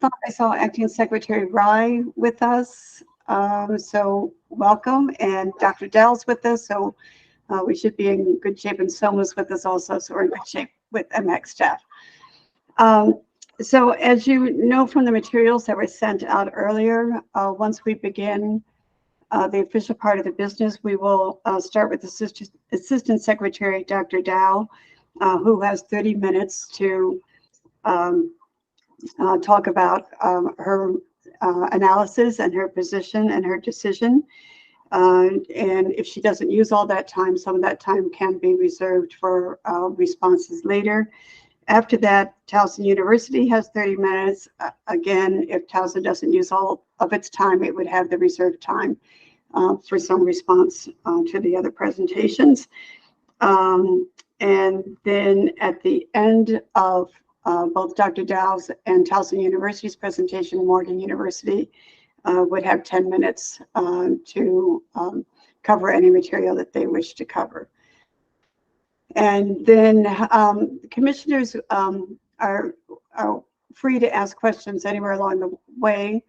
thought I saw Acting Secretary Rye with us. So welcome, and Dr. Dell's with us, so we should be in good shape, and Soma's with us also, so we're in good shape with MX staff. So as you know from the materials that were sent out earlier, once we begin the official part of the business, we will start with Assistant Secretary Dr. Dow, who has 30 minutes to talk about her analysis and her position and her decision. And if she doesn't use all that time, some of that time can be reserved for responses later. After that, Towson University has 30 minutes. Again, if Towson doesn't use all of its time, it would have the reserved time for some response to the other presentations. And then at the end of both Dr. Dow's and Towson University's presentation, Morgan University would have 10 minutes to cover any material that they wish to cover. And then commissioners are free to ask questions anywhere along the way,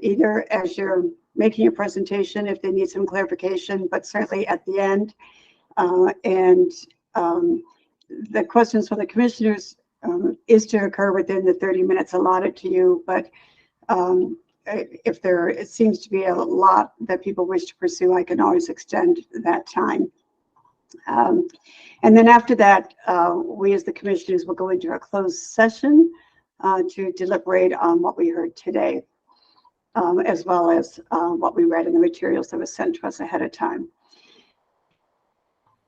either as you're making your presentation if they need some clarification, but certainly at the end. And the questions from the commissioners is to occur within the 30 minutes allotted to you, but if it seems to be a lot that people wish to pursue, I can always extend that time. And then after that, we as the commissioners will go into a closed session to deliberate on what we heard today, as well as what we read in the materials that was sent to us ahead of time.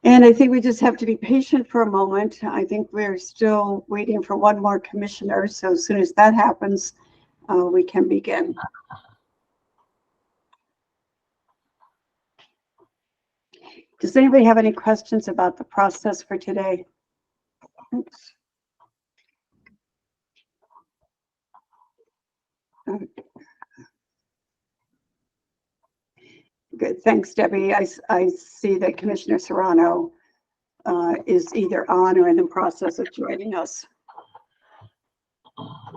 And I think we just have to be patient for a moment. I think we're still waiting for one more commissioner, so as soon as that happens, we can begin. Does anybody have any questions about the process for today? Oops. Good, thanks, Debbie. I see that Commissioner Serrano is either on or in the process of joining us. I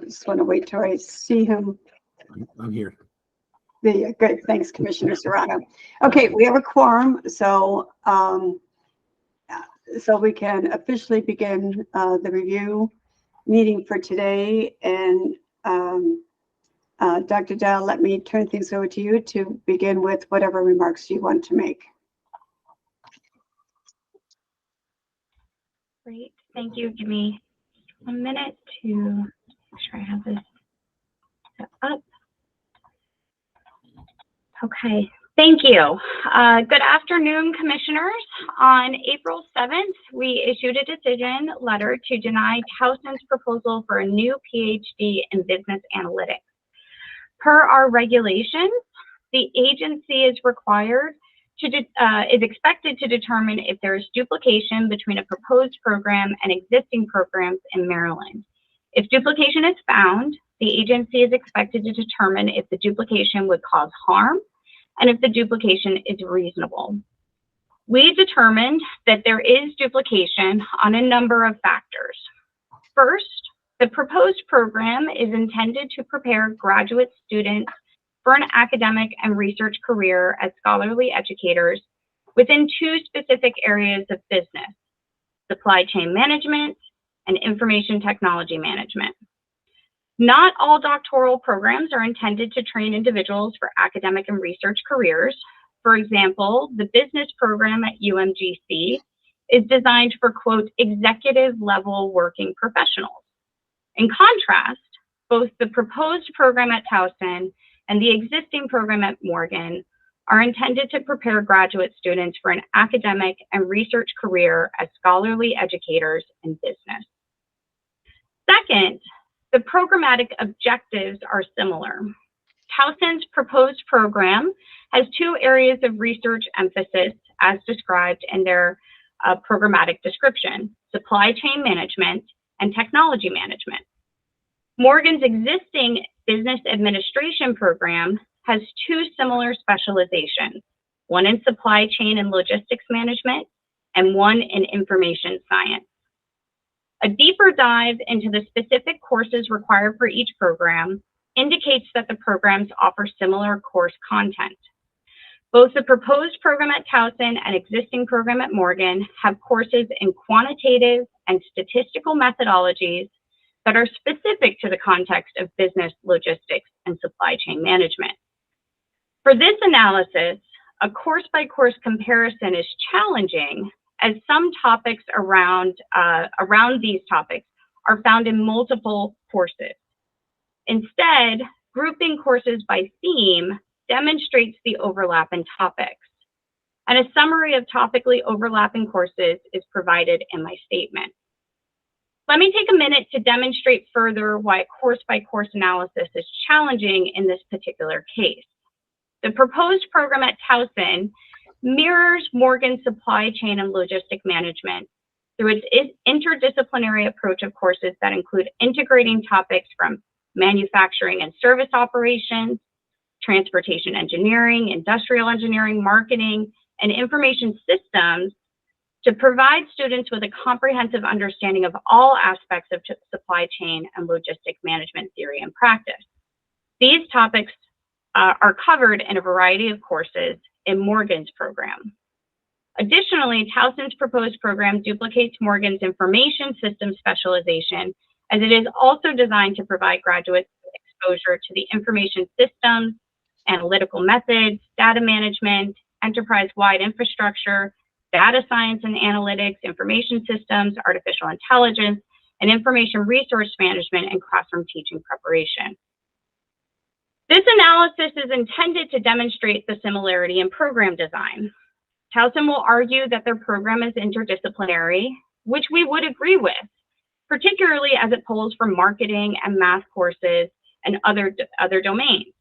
just want to wait till I see him. I'm here. Great, thanks, Commissioner Serrano. Okay, we have a quorum, so so we can officially begin the review meeting for today. And Dr. Dow, let me turn things over to you to begin with whatever remarks you want to make. Great, thank you. Give me a minute to make sure I have this set up. Okay, thank you. Good afternoon, commissioners. On April 7th, we issued a decision letter to deny Towson's proposal for a new PhD in business analytics. Per our regulations, the agency is required to is expected to determine if there is duplication between a proposed program and existing programs in Maryland. If duplication is found, the agency is expected to determine if the duplication would cause harm and if the duplication is reasonable. We determined that there is duplication on a number of factors. First, the proposed program is intended to prepare graduate students for an academic and research career as scholarly educators within two specific areas of business: supply chain management and information technology management. Not all doctoral programs are intended to train individuals for academic and research careers. For example, the business program at UMGC is designed for, quote, executive level working professionals. In contrast, both the proposed program at Towson and the existing program at Morgan are intended to prepare graduate students for an academic and research career as scholarly educators in business. Second, the programmatic objectives are similar. Towson's proposed program has two areas of research emphasis as described in their programmatic description: supply chain management and technology management. Morgan's existing business administration program has two similar specializations, one in supply chain and logistics management and one in information science. A deeper dive into the specific courses required for each program indicates that the programs offer similar course content. Both the proposed program at Towson and existing program at Morgan have courses in quantitative and statistical methodologies that are specific to the context of business, logistics, and supply chain management. For this analysis, a course-by-course comparison is challenging, as some topics around these topics are found in multiple courses. Instead, grouping courses by theme demonstrates the overlap in topics. And a summary of topically overlapping courses is provided in my statement. Let me take a minute to demonstrate further why course-by-course analysis is challenging in this particular case. The proposed program at Towson mirrors Morgan's supply chain and logistic management through its interdisciplinary approach of courses that include integrating topics from manufacturing and service operations, transportation engineering, industrial engineering, marketing, and information systems to provide students with a comprehensive understanding of all aspects of supply chain and logistic management theory and practice. These topics are covered in a variety of courses in Morgan's program. Additionally, Towson's proposed program duplicates Morgan's information systems specialization, as it is also designed to provide graduates exposure to the information systems, analytical methods, data management, enterprise-wide infrastructure, data science and analytics, information systems, artificial intelligence, and information resource management and classroom teaching preparation. This analysis is intended to demonstrate the similarity in program design. Towson will argue that their program is interdisciplinary, which we would agree with, particularly as it pulls from marketing and math courses and other domains.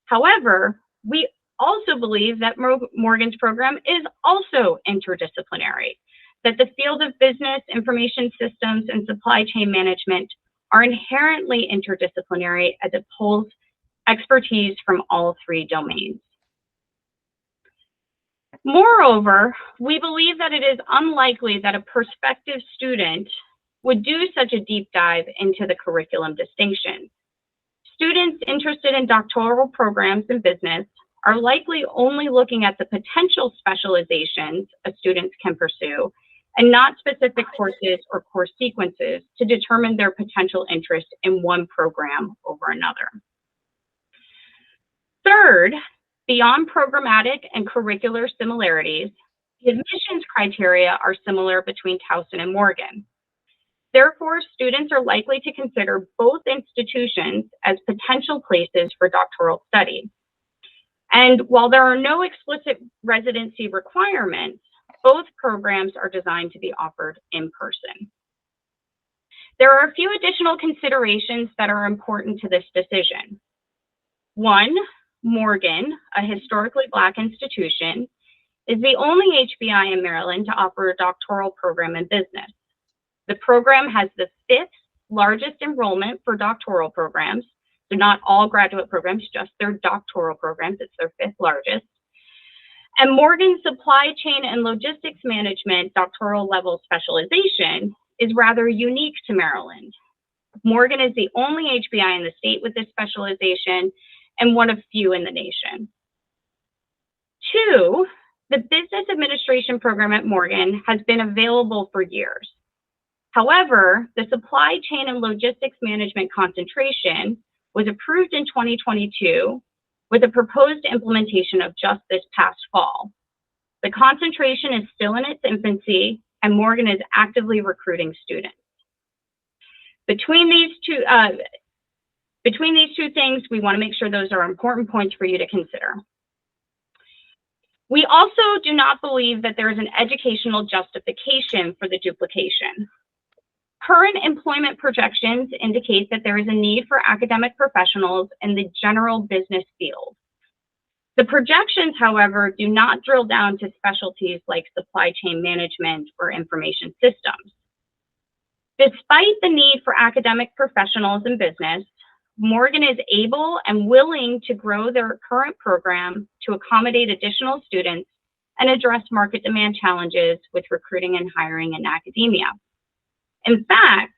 However, we also believe that Morgan's program is also interdisciplinary, that the field of business, information systems, and supply chain management are inherently interdisciplinary as it pulls expertise from all three domains. Moreover, we believe that it is unlikely that a prospective student would do such a deep dive into the curriculum distinctions. Students interested in doctoral programs in business are likely only looking at the potential specializations a student can pursue and not specific courses or course sequences to determine their potential interest in one program over another. Third, beyond programmatic and curricular similarities, the admissions criteria are similar between Towson and Morgan. Therefore, students are likely to consider both institutions as potential places for doctoral study. And while there are no explicit residency requirements, both programs are designed to be offered in person. There are a few additional considerations that are important to this decision. One, Morgan, a historically Black institution, is the only HBI in Maryland to offer a doctoral program in business. The program has the 5th largest enrollment for doctoral programs. So not all graduate programs, just their doctoral programs. It's their 5th largest. And Morgan's supply chain and logistics management doctoral level specialization is rather unique to Maryland. Morgan is the only HBI in the state with this specialization and one of few in the nation. 2, the business administration program at Morgan has been available for years. However, the supply chain and logistics management concentration was approved in 2022 with a proposed implementation of just this past fall. The concentration is still in its infancy, and Morgan is actively recruiting students. Between these two things, we want to make sure those are important points for you to consider. We also do not believe that there is an educational justification for the duplication. Current employment projections indicate that there is a need for academic professionals in the general business field. The projections, however, do not drill down to specialties like supply chain management or information systems. Despite the need for academic professionals in business, Morgan is able and willing to grow their current program to accommodate additional students and address market demand challenges with recruiting and hiring in academia. In fact,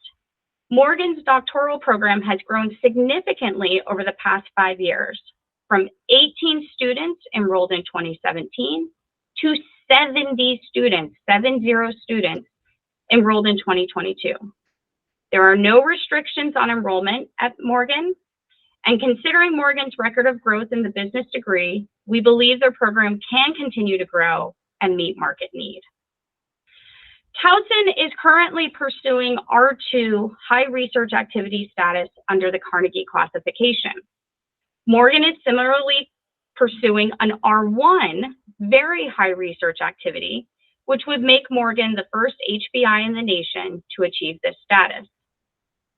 Morgan's doctoral program has grown significantly over the past 5 years, from 18 students enrolled in 2017 to 70 students, 70 students enrolled in 2022. There are no restrictions on enrollment at Morgan, and considering Morgan's record of growth in the business degree, we believe their program can continue to grow and meet market need. Towson is currently pursuing R2 high research activity status under the Carnegie classification. Morgan is similarly pursuing an R1 very high research activity, which would make Morgan the first HBI in the nation to achieve this status.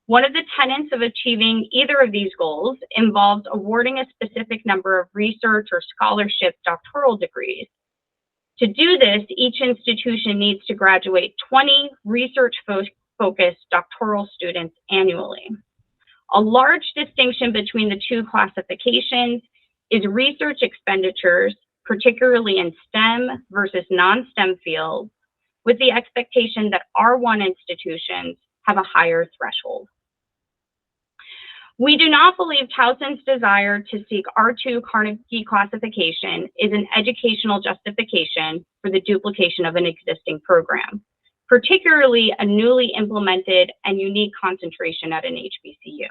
One of the tenets of achieving either of these goals involves awarding a specific number of research or scholarship doctoral degrees. To do this, each institution needs to graduate 20 research-focused doctoral students annually. A large distinction between the two classifications is research expenditures, particularly in STEM versus non-STEM fields, with the expectation that R1 institutions have a higher threshold. We do not believe Towson's desire to seek R2 Carnegie classification is an educational justification for the duplication of an existing program, particularly a newly implemented and unique concentration at an HBCU.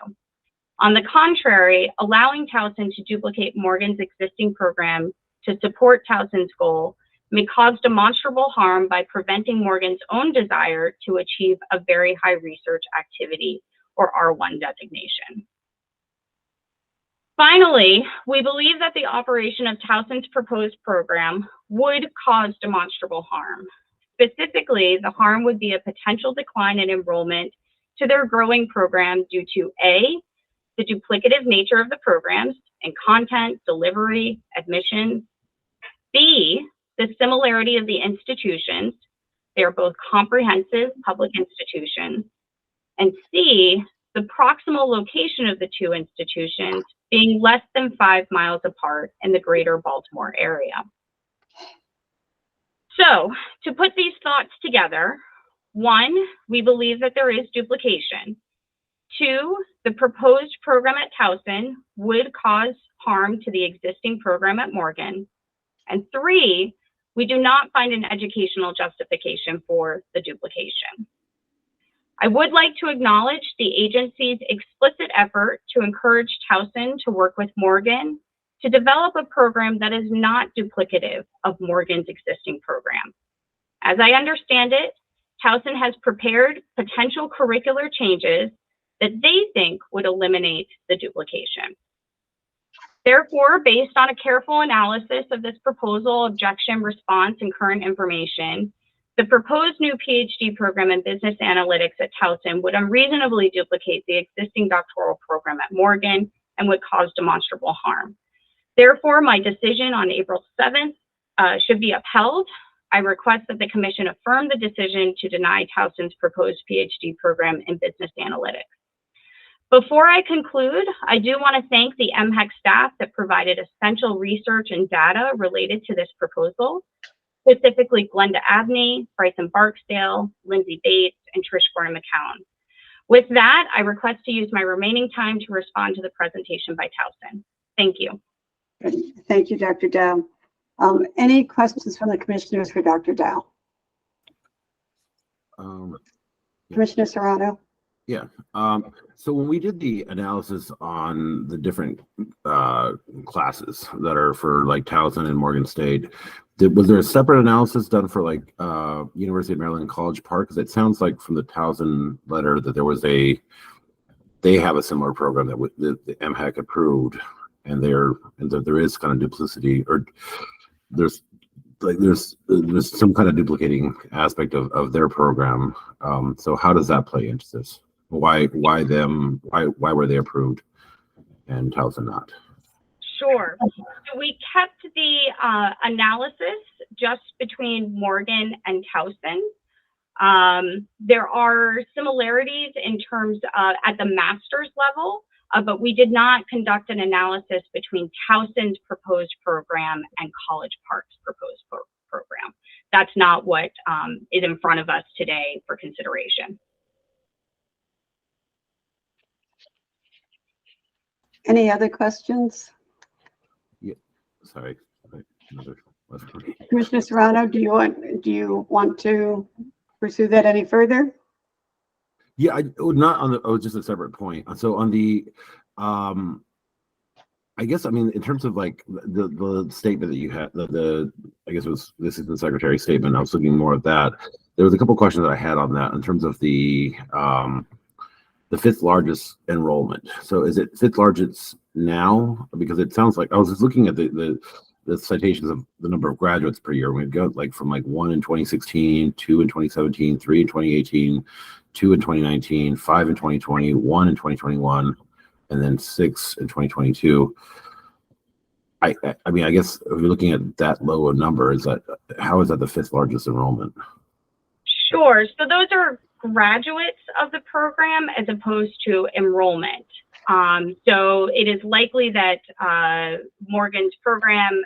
On the contrary, allowing Towson to duplicate Morgan's existing program to support Towson's goal may cause demonstrable harm by preventing Morgan's own desire to achieve a very high research activity or R1 designation. Finally, we believe that the operation of Towson's proposed program would cause demonstrable harm. Specifically, the harm would be a potential decline in enrollment to their growing program due to A, the duplicative nature of the programs in content, delivery, admissions, B, the similarity of the institutions, they are both comprehensive public institutions, and C, the proximal location of the two institutions being less than 5 miles apart in the greater Baltimore area. So, to put these thoughts together, 1, we believe that there is duplication. 2, the proposed program at Towson would cause harm to the existing program at Morgan. And 3, we do not find an educational justification for the duplication. I would like to acknowledge the agency's explicit effort to encourage Towson to work with Morgan to develop a program that is not duplicative of Morgan's existing program. As I understand it, Towson has prepared potential curricular changes that they think would eliminate the duplication. Therefore, based on a careful analysis of this proposal, objection, response, and current information, the proposed new PhD program in business analytics at Towson would unreasonably duplicate the existing doctoral program at Morgan and would cause demonstrable harm. Therefore, my decision on April 7th should be upheld. I request that the Commission affirm the decision to deny Towson's proposed PhD program in business analytics. Before I conclude, I do want to thank the MHEC staff that provided essential research and data related to this proposal, specifically Glenda Abney, Bryson Barksdale, Lindsay Bates, and Trish Gordon-McCown. With that, I request to use my remaining time to respond to the presentation by Towson. Thank you. Thank you, Dr. Dow. Any questions from the commissioners for Dr. Dow? Commissioner Serrano? Yeah. So when we did the analysis on the different classes that are for like Towson and Morgan State, was there a separate analysis done for like University of Maryland College Park? Because it sounds like from the Towson letter that there was they have a similar program that the MHEC approved, and there is kind of duplicity, or there's some kind of duplicating aspect of their program. So how does that play into this? Why them? Why were they approved and Towson not? Sure. So we kept the analysis just between Morgan and Towson. There are similarities in terms of at the master's level, but we did not conduct an analysis between Towson's proposed program and College Park's proposed program. That's not what is in front of us today for consideration. Any other questions? Sorry. Another question. Commissioner Serrano, do you want to pursue that any further? Yeah, not on the. Oh, just a separate point. So on the, I guess I mean in terms of like the statement that you had, I guess it was the Assistant Secretary's statement. I was looking more at that. There was a couple questions that I had on that in terms of the fifth largest enrollment. So is it fifth largest now? Because it sounds like I was just looking at the citations of the number of graduates per year. We've got like from like 1 in 2016, 2 in 2017, 3 in 2018, 2 in 2019, 5 in 2020, 1 in 2021, and then 6 in 2022. I mean, I guess if you're looking at that low a number, how is that the fifth largest enrollment? Sure. So those are graduates of the program as opposed to enrollment. So it is likely that Morgan's program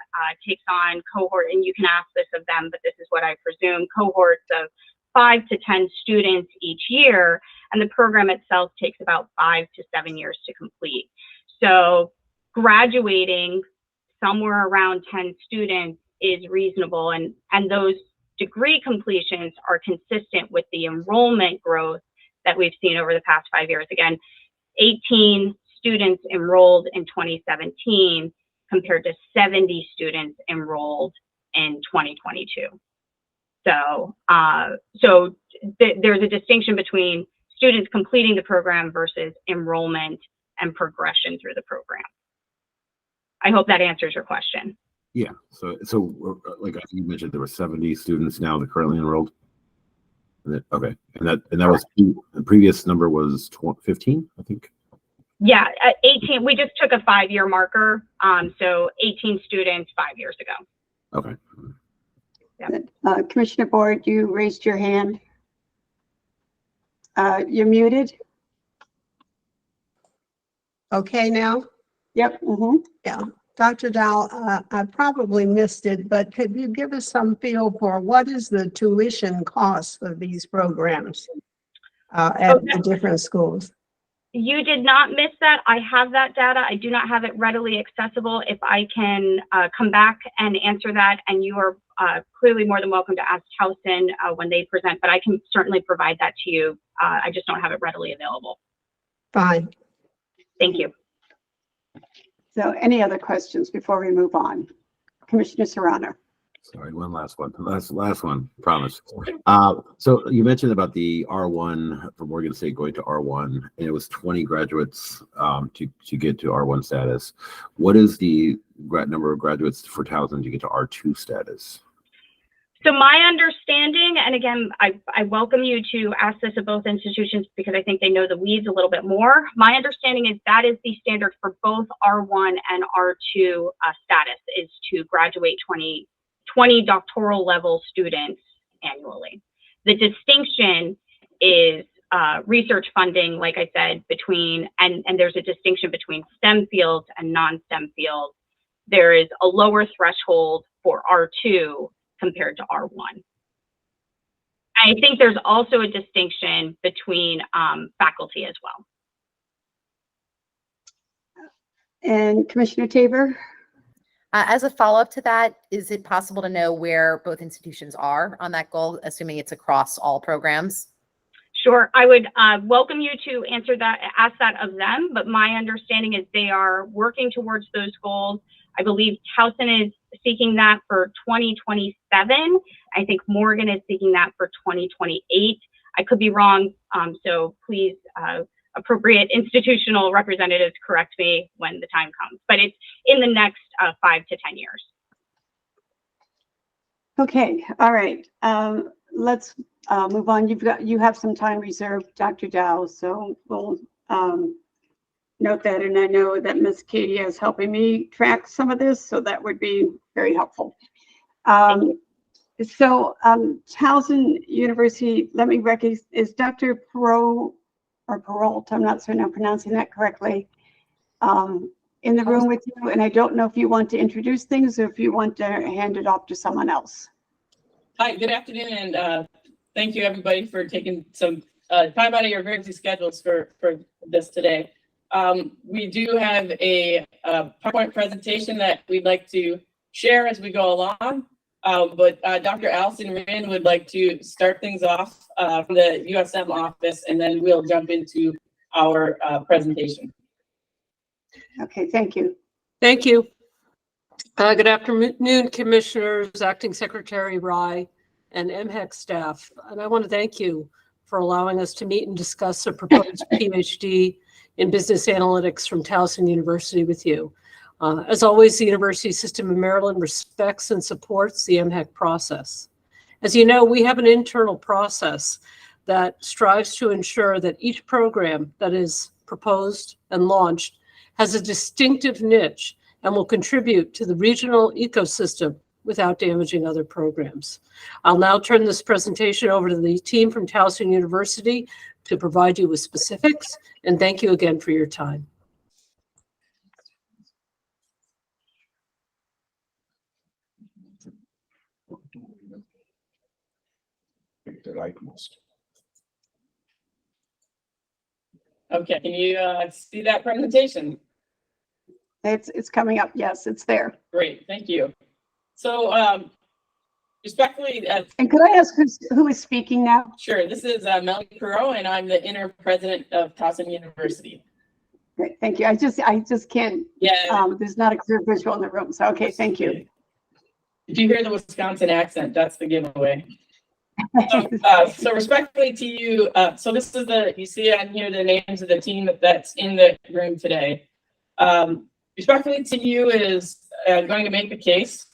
takes on cohort, and you can ask this of them, but this is what I presume, cohorts of 5 to 10 students each year, and the program itself takes about 5 to 7 years to complete. So graduating somewhere around 10 students is reasonable, and those degree completions are consistent with the enrollment growth that we've seen over the past 5 years. Again, 18 students enrolled in 2017 compared to 70 students enrolled in 2022. So, there's a distinction between students completing the program versus enrollment and progression through the program. I hope that answers your question. Yeah. So like you mentioned, there were 70 students now that are currently enrolled. Okay, and that was the previous number was 15, I think. Yeah, 18. We just took a 5-year marker. So 18 students 5 years ago. Okay. Yeah. Commissioner Board, you raised your hand. You're muted. Okay now? Yep. Mm-hmm. Yeah. Dr. Dow, I probably missed it, but could you give us some feel for what is the tuition cost of these programs at the different schools? You did not miss that. I have that data. I do not have it readily accessible. If I can come back and answer that, and you are clearly more than welcome to ask Towson when they present, but I can certainly provide that to you. I just don't have it readily available. Fine. Thank you. So any other questions before we move on? Commissioner Serrano. Sorry, one last one. Last one, promise. So you mentioned about the R1 for Morgan State going to R1, and it was 20 graduates to get to R1 status. What is the number of graduates for Towson to get to R2 status? So my understanding, and again, I welcome you to ask this of both institutions because I think they know the weeds a little bit more. My understanding is that is the standard for both R1 and R2 status, is to graduate 20 doctoral level students annually. The distinction is research funding, like I said, between, and there's a distinction between STEM fields and non-STEM fields. There is a lower threshold for R2 compared to R1. I think there's also a distinction between faculty as well. And Commissioner Tabor? As a follow-up to that, is it possible to know where both institutions are on that goal, assuming it's across all programs? Sure, I would welcome you to ask that of them, but my understanding is they are working towards those goals. I believe Towson is seeking that for 2027. I think Morgan is seeking that for 2028. I could be wrong, so please, appropriate institutional representatives correct me when the time comes, but it's in the next 5 to 10 years. Okay, all right. Let's move on. You have some time reserved, Dr. Dow, so we'll note that, and I know that Ms. Katie is helping me track some of this, so that would be very helpful. Towson University, let me recognize, is Dr. Perot, I'm not certain I'm pronouncing that correctly, in the room with you, and I don't know if you want to introduce things or if you want to hand it off to someone else. Hi, good afternoon, and thank you everybody for taking some time out of your very busy schedules for this today. We do have a PowerPoint presentation that we'd like to share as we go along. But Dr. Allison Rand would like to start things off from the USM office, and then we'll jump into our presentation. Okay, thank you. Thank you. Good afternoon, Commissioners, Acting Secretary Rye, and MHEC staff. And I want to thank you for allowing us to meet and discuss a proposed PhD in Business Analytics from Towson University with you. As always, the University System of Maryland respects and supports the MHEC process. As you know, we have an internal process that strives to ensure that each program that is proposed and launched has a distinctive niche and will contribute to the regional ecosystem without damaging other programs. I'll now turn this presentation over to the team from Towson University to provide you with specifics, and thank you again for your time. Okay, can you see that presentation? It's coming up. Yes, it's there. Great, thank you. So respectfully, And could I ask who is speaking now? sure, this is Melanie Perot, and I'm the interim president of Towson University. Great, thank you. I just can't, Yeah. there's not a clear visual in the room. So, okay, thank you. If you hear the Wisconsin accent, that's the giveaway. So respectfully to you, so this is you see on here the names of the team that's in the room today. Respectfully to you is going to make a case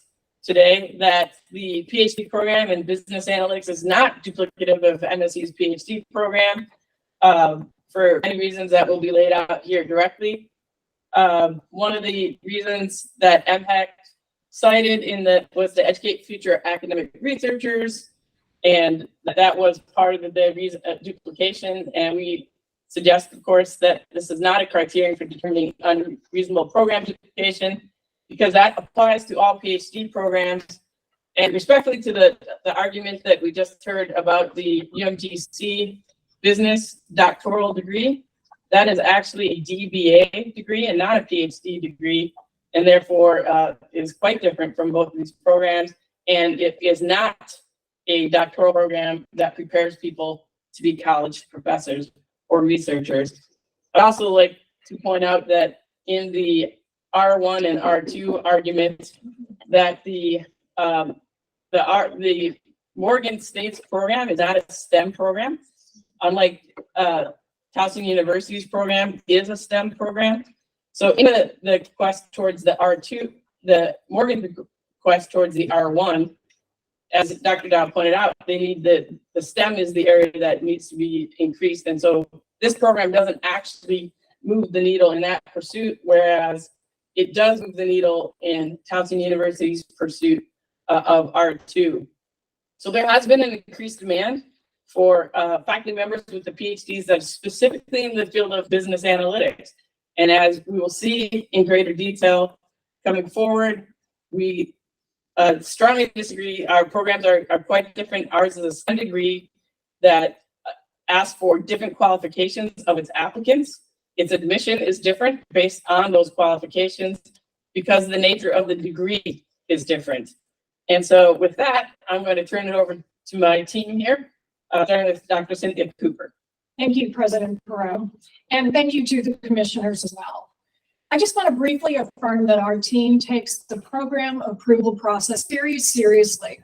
today that the PhD program in business analytics is not duplicative of MSU's PhD program for many reasons that will be laid out here directly. One of the reasons that MHEC cited was to educate future academic researchers, and that was part of the reason duplication. And we suggest, of course, that this is not a criterion for determining unreasonable program duplication, because that applies to all PhD programs. And respectfully to the argument that we just heard about the UMGC business doctoral degree, that is actually a DBA degree and not a PhD degree, and therefore is quite different from both of these programs. And it is not a doctoral program that prepares people to be college professors or researchers. I'd also like to point out that in the R1 and R2 argument, that the Morgan State's program is not a STEM program, unlike Towson University's program is a STEM program. So in the quest towards the R2, the Morgan quest towards the R1, as Dr. Dow pointed out, they need the STEM is the area that needs to be increased. And so this program doesn't actually move the needle in that pursuit, whereas it does move the needle in Towson University's pursuit of R2. So there has been an increased demand for faculty members with the PhDs that are specifically in the field of business analytics. And as we will see in greater detail coming forward, we strongly disagree. Our programs are quite different. Ours is a STEM degree that asks for different qualifications of its applicants. Its admission is different based on those qualifications because the nature of the degree is different. And so with that, I'm going to turn it over to my team here, starting with Dr. Cynthia Cooper. Thank you, President Perot, and thank you to the commissioners as well. I just want to briefly affirm that our team takes the program approval process very seriously,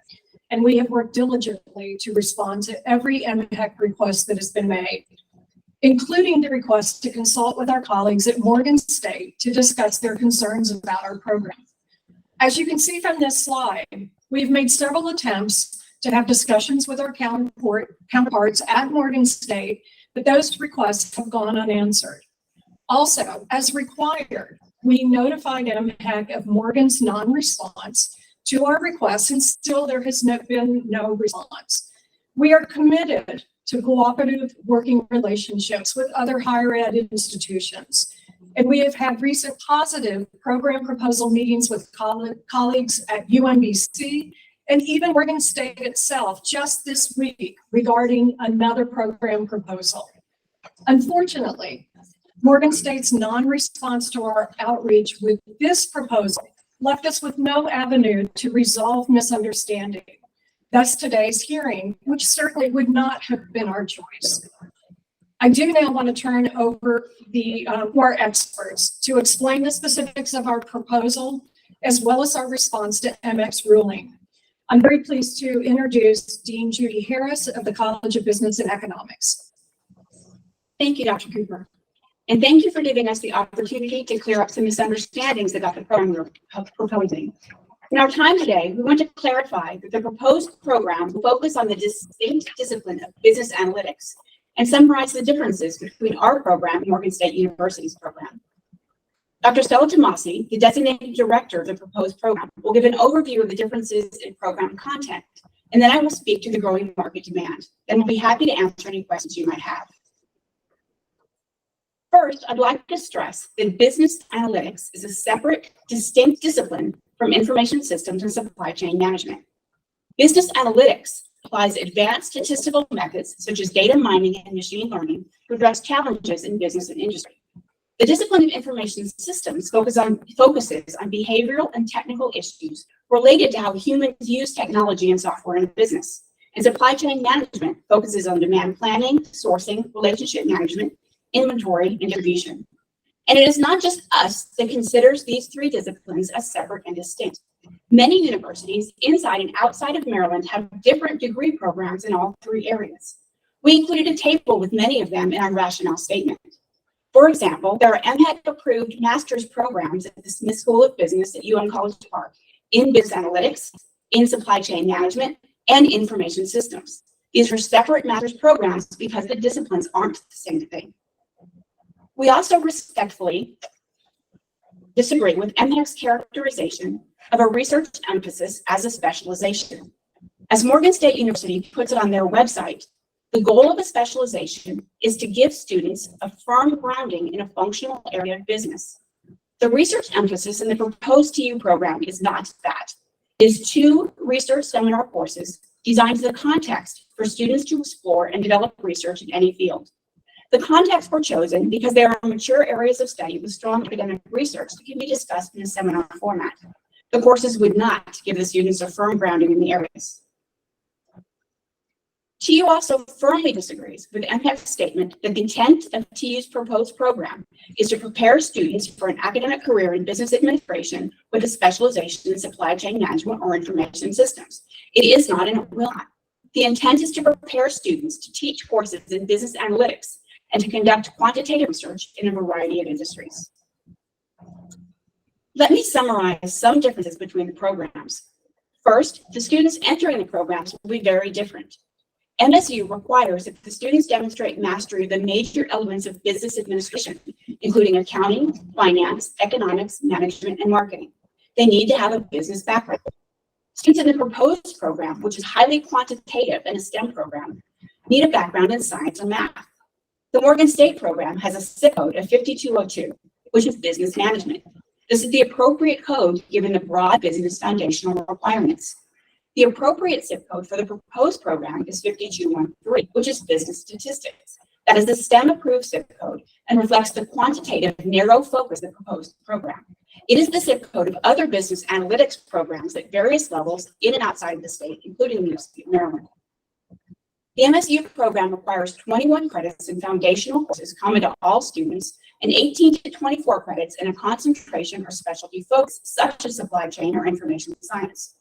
and we have worked diligently to respond to every MHEC request that has been made, including the request to consult with our colleagues at Morgan State to discuss their concerns about our program. As you can see from this slide, we've made several attempts to have discussions with our counterparts at Morgan State, but those requests have gone unanswered. Also, as required, we notified MHEC of Morgan's non-response to our requests, and still there has been no response. We are committed to cooperative working relationships with other higher ed institutions, and we have had recent positive program proposal meetings with colleagues at UMBC and even Morgan State itself just this week regarding another program proposal. Unfortunately, Morgan State's non-response to our outreach with this proposal left us with no avenue to resolve misunderstanding. Thus today's hearing, which certainly would not have been our choice. I do now want to turn over to our experts to explain the specifics of our proposal, as well as our response to MX ruling. I'm very pleased to introduce Dean Judy Harris of the College of Business and Economics. Thank you, Dr. Cooper. And thank you for giving us the opportunity to clear up some misunderstandings about the program we're proposing. In our time today, we want to clarify that the proposed program will focus on the distinct discipline of business analytics and summarize the differences between our program and Morgan State University's program. Dr. Stella Tomasi, the designated director of the proposed program, will give an overview of the differences in program content, and then I will speak to the growing market demand. Then we'll be happy to answer any questions you might have. First, I'd like to stress that business analytics is a separate, distinct discipline from information systems and supply chain management. Business analytics applies advanced statistical methods such as data mining and machine learning to address challenges in business and industry. The discipline of information systems focuses on behavioral and technical issues related to how humans use technology and software in business. And supply chain management focuses on demand planning, sourcing, relationship management, inventory, and distribution. And it is not just us that considers these three disciplines as separate and distinct. Many universities inside and outside of Maryland have different degree programs in all three areas. We included a table with many of them in our rationale statement. For example, there are MHEC-approved master's programs at the Smith School of Business at UM College Park in business analytics, in supply chain management, and information systems. These are separate master's programs because the disciplines aren't the same thing. We also respectfully disagree with MHEC's characterization of a research emphasis as a specialization. As Morgan State University puts it on their website, the goal of a specialization is to give students a firm grounding in a functional area of business. The research emphasis in the proposed TU program is not that. It is 2 research seminar courses designed as a context for students to explore and develop research in any field. The contexts were chosen because there are mature areas of study with strong academic research that can be discussed in a seminar format. The courses would not give the students a firm grounding in the areas. TU also firmly disagrees with MHEC's statement that the intent of TU's proposed program is to prepare students for an academic career in business administration with a specialization in supply chain management or information systems. It is not and it will not. The intent is to prepare students to teach courses in business analytics and to conduct quantitative research in a variety of industries. Let me summarize some differences between the programs. First, the students entering the programs will be very different. MSU requires that the students demonstrate mastery of the major elements of business administration, including accounting, finance, economics, management, and marketing. They need to have a business background. Students in the proposed program, which is highly quantitative and a STEM program, need a background in science or math. The Morgan State program has a zip code of 5202, which is business management. This is the appropriate code given the broad business foundational requirements. The appropriate zip code for the proposed program is 5213, which is business statistics. That is the STEM-approved zip code and reflects the quantitative, narrow focus of the proposed program. It is the zip code of other business analytics programs at various levels in and outside of the state, including the University of Maryland. The MSU program requires 21 credits in foundational courses common to all students and 18 to 24 credits in a concentration or specialty focus, such as supply chain or information science.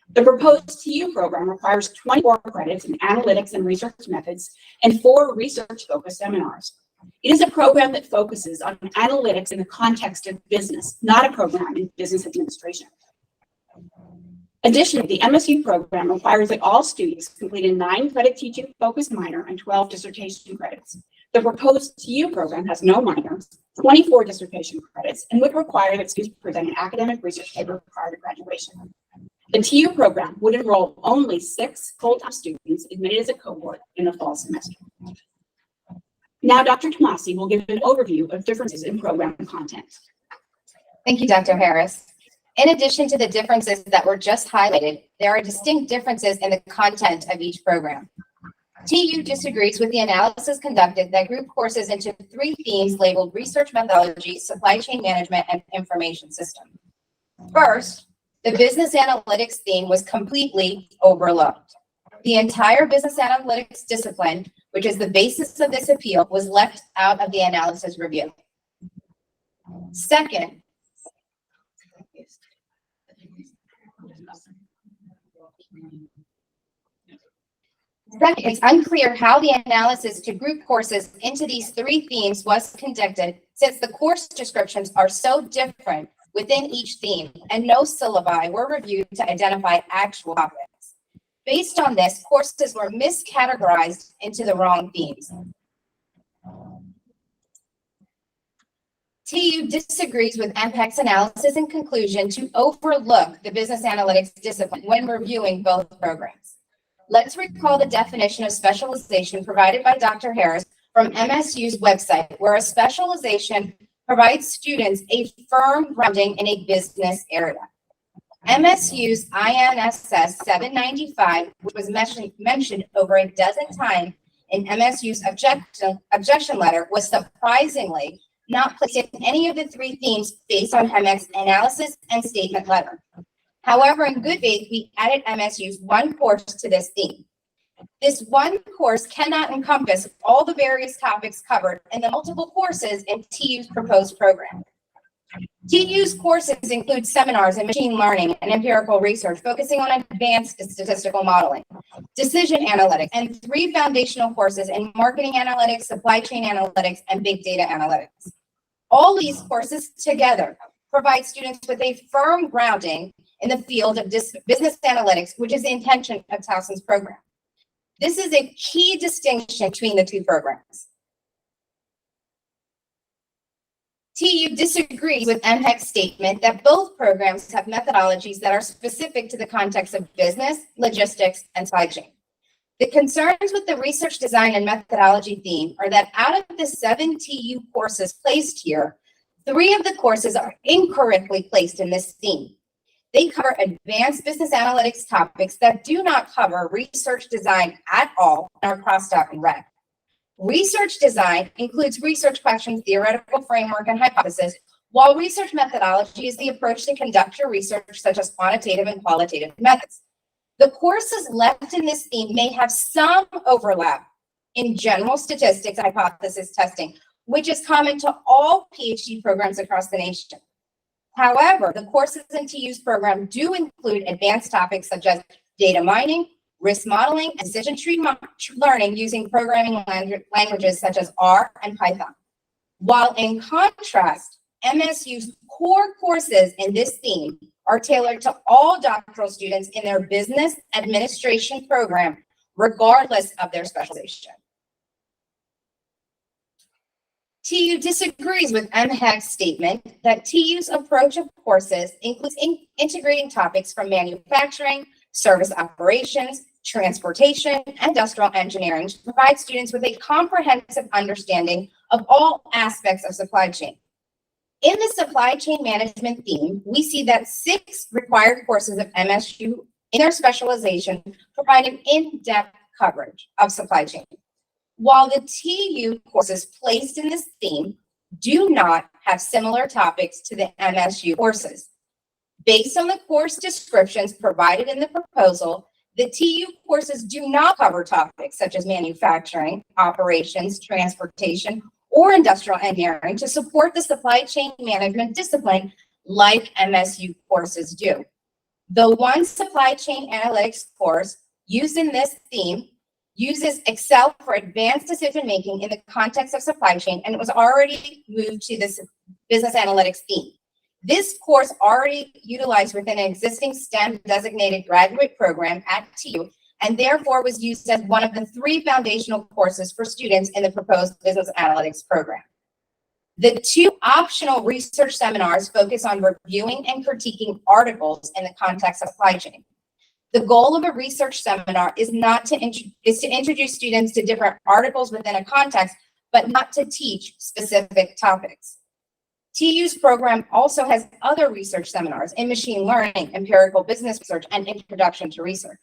The proposed TU program requires 24 credits in analytics and research methods and 4 research-focused seminars. It is a program that focuses on analytics in the context of business, not a program in business administration. Additionally, the MSU program requires that all students complete a 9-credit teaching-focused minor and 12 dissertation credits. The proposed TU program has no minors, 24 dissertation credits, and would require that students present an academic research paper prior to graduation. The TU program would enroll only 6 full-time students admitted as a cohort in the fall semester. Now, Dr. Tomasi will give an overview of differences in program content. Thank you, Dr. Harris. In addition to the differences that were just highlighted, there are distinct differences in the content of each program. TU disagrees with the analysis conducted that grouped courses into 3 themes labeled research methodology, supply chain management, and information system. First, the business analytics theme was completely overlooked. The entire business analytics discipline, which is the basis of this appeal, was left out of the analysis review. Second, it's unclear how the analysis to group courses into these 3 themes was conducted, since the course descriptions are so different within each theme, and no syllabi were reviewed to identify actual topics. Based on this, courses were miscategorized into the wrong themes. TU disagrees with MPEC's analysis and conclusion to overlook the business analytics discipline when reviewing both programs. Let's recall the definition of specialization provided by Dr. Harris from MSU's website, where a specialization provides students a firm grounding in a business area. MSU's INSS 795, which was mentioned over a dozen times in MSU's objection letter, was surprisingly not placed in any of the 3 themes based on MX's analysis and statement letter. However, in good faith, we added MSU's 1 course to this theme. This 1 course cannot encompass all the various topics covered in the multiple courses in TU's proposed program. TU's courses include seminars in machine learning and empirical research, focusing on advanced statistical modeling, decision analytics, and 3 foundational courses in marketing analytics, supply chain analytics, and big data analytics. All these courses together provide students with a firm grounding in the field of business analytics, which is the intention of Towson's program. This is a key distinction between the 2 programs. TU disagrees with MPEC's statement that both programs have methodologies that are specific to the context of business, logistics, and supply chain. The concerns with the research design and methodology theme are that out of the 7 TU courses placed here, 3 of the courses are incorrectly placed in this theme. They cover advanced business analytics topics that do not cover research design at all and are crossed out in red. Research design includes research questions, theoretical framework, and hypothesis, while research methodology is the approach to conduct your research, such as quantitative and qualitative methods. The courses left in this theme may have some overlap in general statistics and hypothesis testing, which is common to all PhD programs across the nation. However, the courses in TU's program do include advanced topics such as data mining, risk modeling, and decision tree learning using programming languages such as R and Python. While in contrast, MSU's core courses in this theme are tailored to all doctoral students in their business administration program, regardless of their specialization. TU disagrees with MHEC's statement that TU's approach of courses includes integrating topics from manufacturing, service operations, transportation, and industrial engineering to provide students with a comprehensive understanding of all aspects of supply chain. In the supply chain management theme, we see that 6 required courses of MSU in their specialization provide an in-depth coverage of supply chain, while the TU courses placed in this theme do not have similar topics to the MSU courses. Based on the course descriptions provided in the proposal, the TU courses do not cover topics such as manufacturing, operations, transportation, or industrial engineering to support the supply chain management discipline like MSU courses do. The 1 supply chain analytics course used in this theme uses Excel for advanced decision-making in the context of supply chain, and it was already moved to this business analytics theme. This course already utilized within an existing STEM designated graduate program at TU, and therefore was used as one of the 3 foundational courses for students in the proposed business analytics program. The 2 optional research seminars focus on reviewing and critiquing articles in the context of supply chain. The goal of a research seminar is to introduce students to different articles within a context, but not to teach specific topics. TU's program also has other research seminars in machine learning, empirical business research, and introduction to research.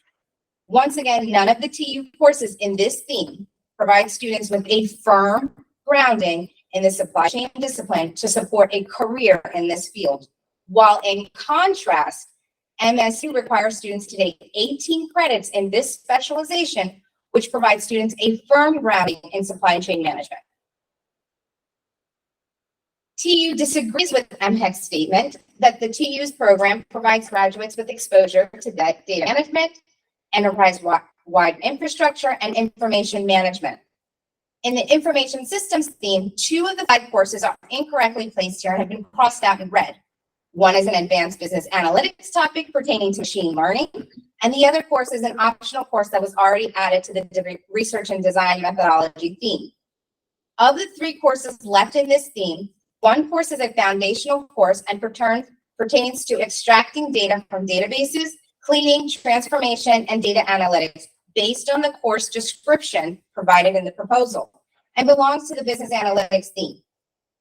Once again, none of the TU courses in this theme provide students with a firm grounding in the supply chain discipline to support a career in this field. While in contrast, MSU requires students to take 18 credits in this specialization, which provides students a firm grounding in supply chain management. TU disagrees with MHEC's statement that the TU's program provides graduates with exposure to data management, enterprise-wide infrastructure, and information management. In the information systems theme, 2 of the 5 courses are incorrectly placed here and have been crossed out in red. One is an advanced business analytics topic pertaining to machine learning, and the other course is an optional course that was already added to the research and design methodology theme. Of the 3 courses left in this theme, 1 course is a foundational course and pertains to extracting data from databases, cleaning, transformation, and data analytics based on the course description provided in the proposal and belongs to the business analytics theme.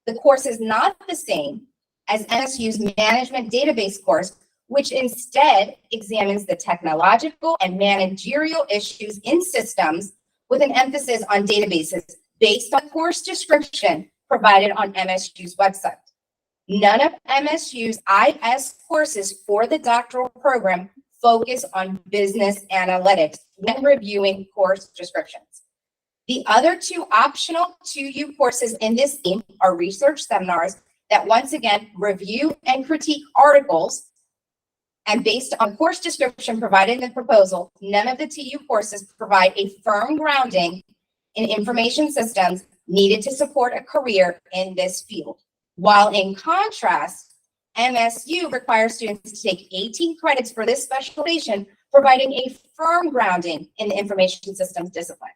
The course is not the same as MSU's management database course, which instead examines the technological and managerial issues in systems with an emphasis on databases based on course description provided on MSU's website. None of MSU's IS courses for the doctoral program focus on business analytics when reviewing course descriptions. The other 2 optional 2U courses in this theme are research seminars that once again review and critique articles, and based on course description provided in the proposal, none of the TU courses provide a firm grounding in information systems needed to support a career in this field. While in contrast, MSU requires students to take 18 credits for this specialization, providing a firm grounding in the information systems discipline.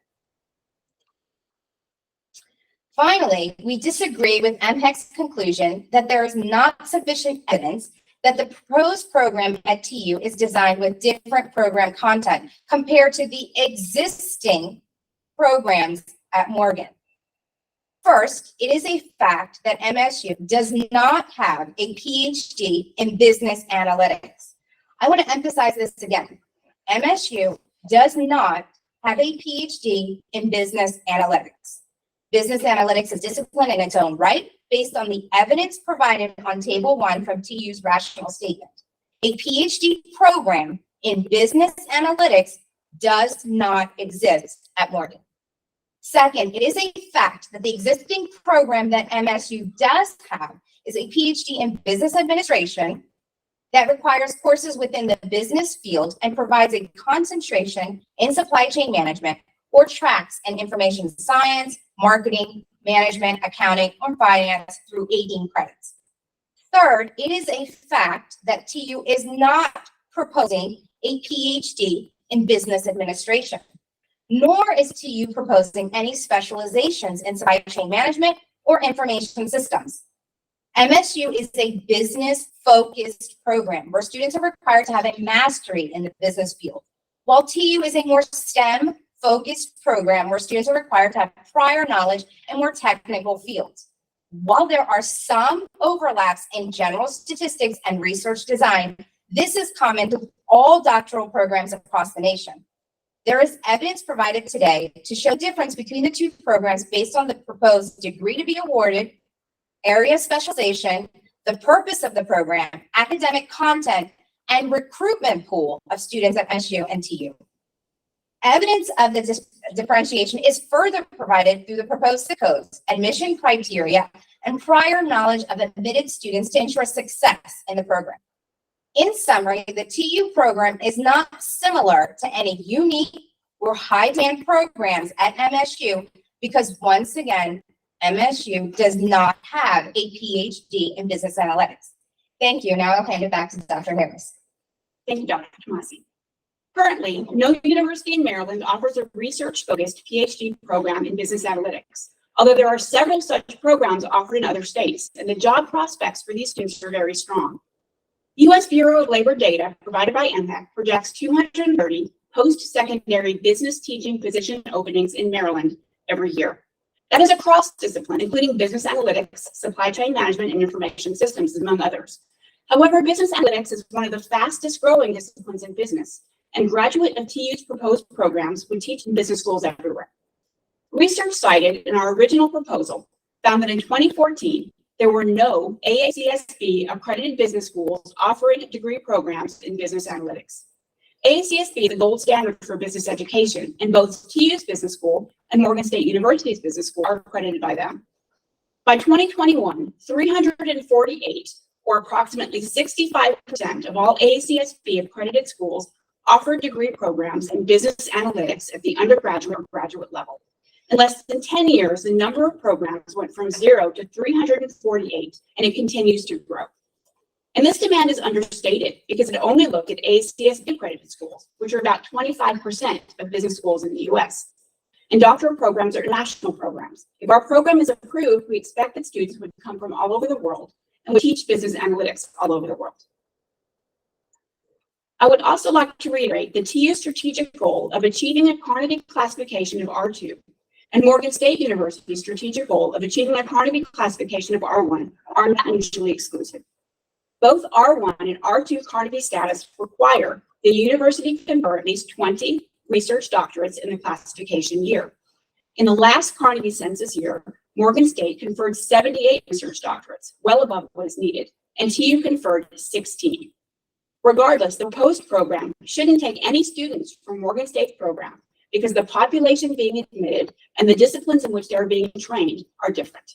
Finally, we disagree with MHEC's conclusion that there is not sufficient evidence that the proposed program at TU is designed with different program content compared to the existing programs at Morgan. First, it is a fact that MSU does not have a PhD in business analytics. I want to emphasize this again. MSU does not have a PhD in business analytics. Business analytics is discipline in its own right, based on the evidence provided on Table 1 from TU's rational statement. A PhD program in business analytics does not exist at Morgan. Second, it is a fact that the existing program that MSU does have is a PhD in business administration that requires courses within the business field and provides a concentration in supply chain management or tracks in information science, marketing, management, accounting, or finance through 18 credits. Third, it is a fact that TU is not proposing a PhD in business administration, nor is TU proposing any specializations in supply chain management or information systems. MSU is a business-focused program where students are required to have a mastery in the business field, while TU is a more STEM-focused program where students are required to have prior knowledge in more technical fields. While there are some overlaps in general statistics and research design, this is common to all doctoral programs across the nation. There is evidence provided today to show the difference between the 2 programs based on the proposed degree to be awarded, area of specialization, the purpose of the program, academic content, and recruitment pool of students at MSU and TU. Evidence of the differentiation is further provided through the proposed codes, admission criteria, and prior knowledge of admitted students to ensure success in the program. In summary, the TU program is not similar to any unique or high-demand programs at MSU because, once again, MSU does not have a PhD in business analytics. Thank you. Now I'll hand it back to Dr. Harris. Thank you, Dr. Tomasi. Currently, no university in Maryland offers a research-focused PhD program in business analytics, although there are several such programs offered in other states, and the job prospects for these students are very strong. U.S. Bureau of Labor data provided by MHEC projects 230 post-secondary business teaching position openings in Maryland every year. That is across discipline, including business analytics, supply chain management, and information systems, among others. However, business analytics is one of the fastest growing disciplines in business, and graduate of TU's proposed programs would teach in business schools everywhere. Research cited in our original proposal found that in 2014, there were no AACSB accredited business schools offering degree programs in business analytics. AACSB is the gold standard for business education, and both TU's business school and Morgan State University's business school are accredited by them. By 2021, 348, or approximately 65% of all AACSB accredited schools offered degree programs in business analytics at the undergraduate or graduate level. In less than 10 years, the number of programs went from 0 to 348, and it continues to grow. And this demand is understated because it only looked at AACSB accredited schools, which are about 25% of business schools in the US. And doctoral programs are national programs. If our program is approved, we expect that students would come from all over the world and would teach business analytics all over the world. I would also like to reiterate the TU's strategic goal of achieving a Carnegie classification of R2 and Morgan State University's strategic goal of achieving a Carnegie classification of R1 are not mutually exclusive. Both R1 and R2 Carnegie status require the university confer at least 20 research doctorates in the classification year. In the last Carnegie census year, Morgan State conferred 78 research doctorates, well above what is needed, and TU conferred 16. Regardless, the post program shouldn't take any students from Morgan State's program because the population being admitted and the disciplines in which they are being trained are different.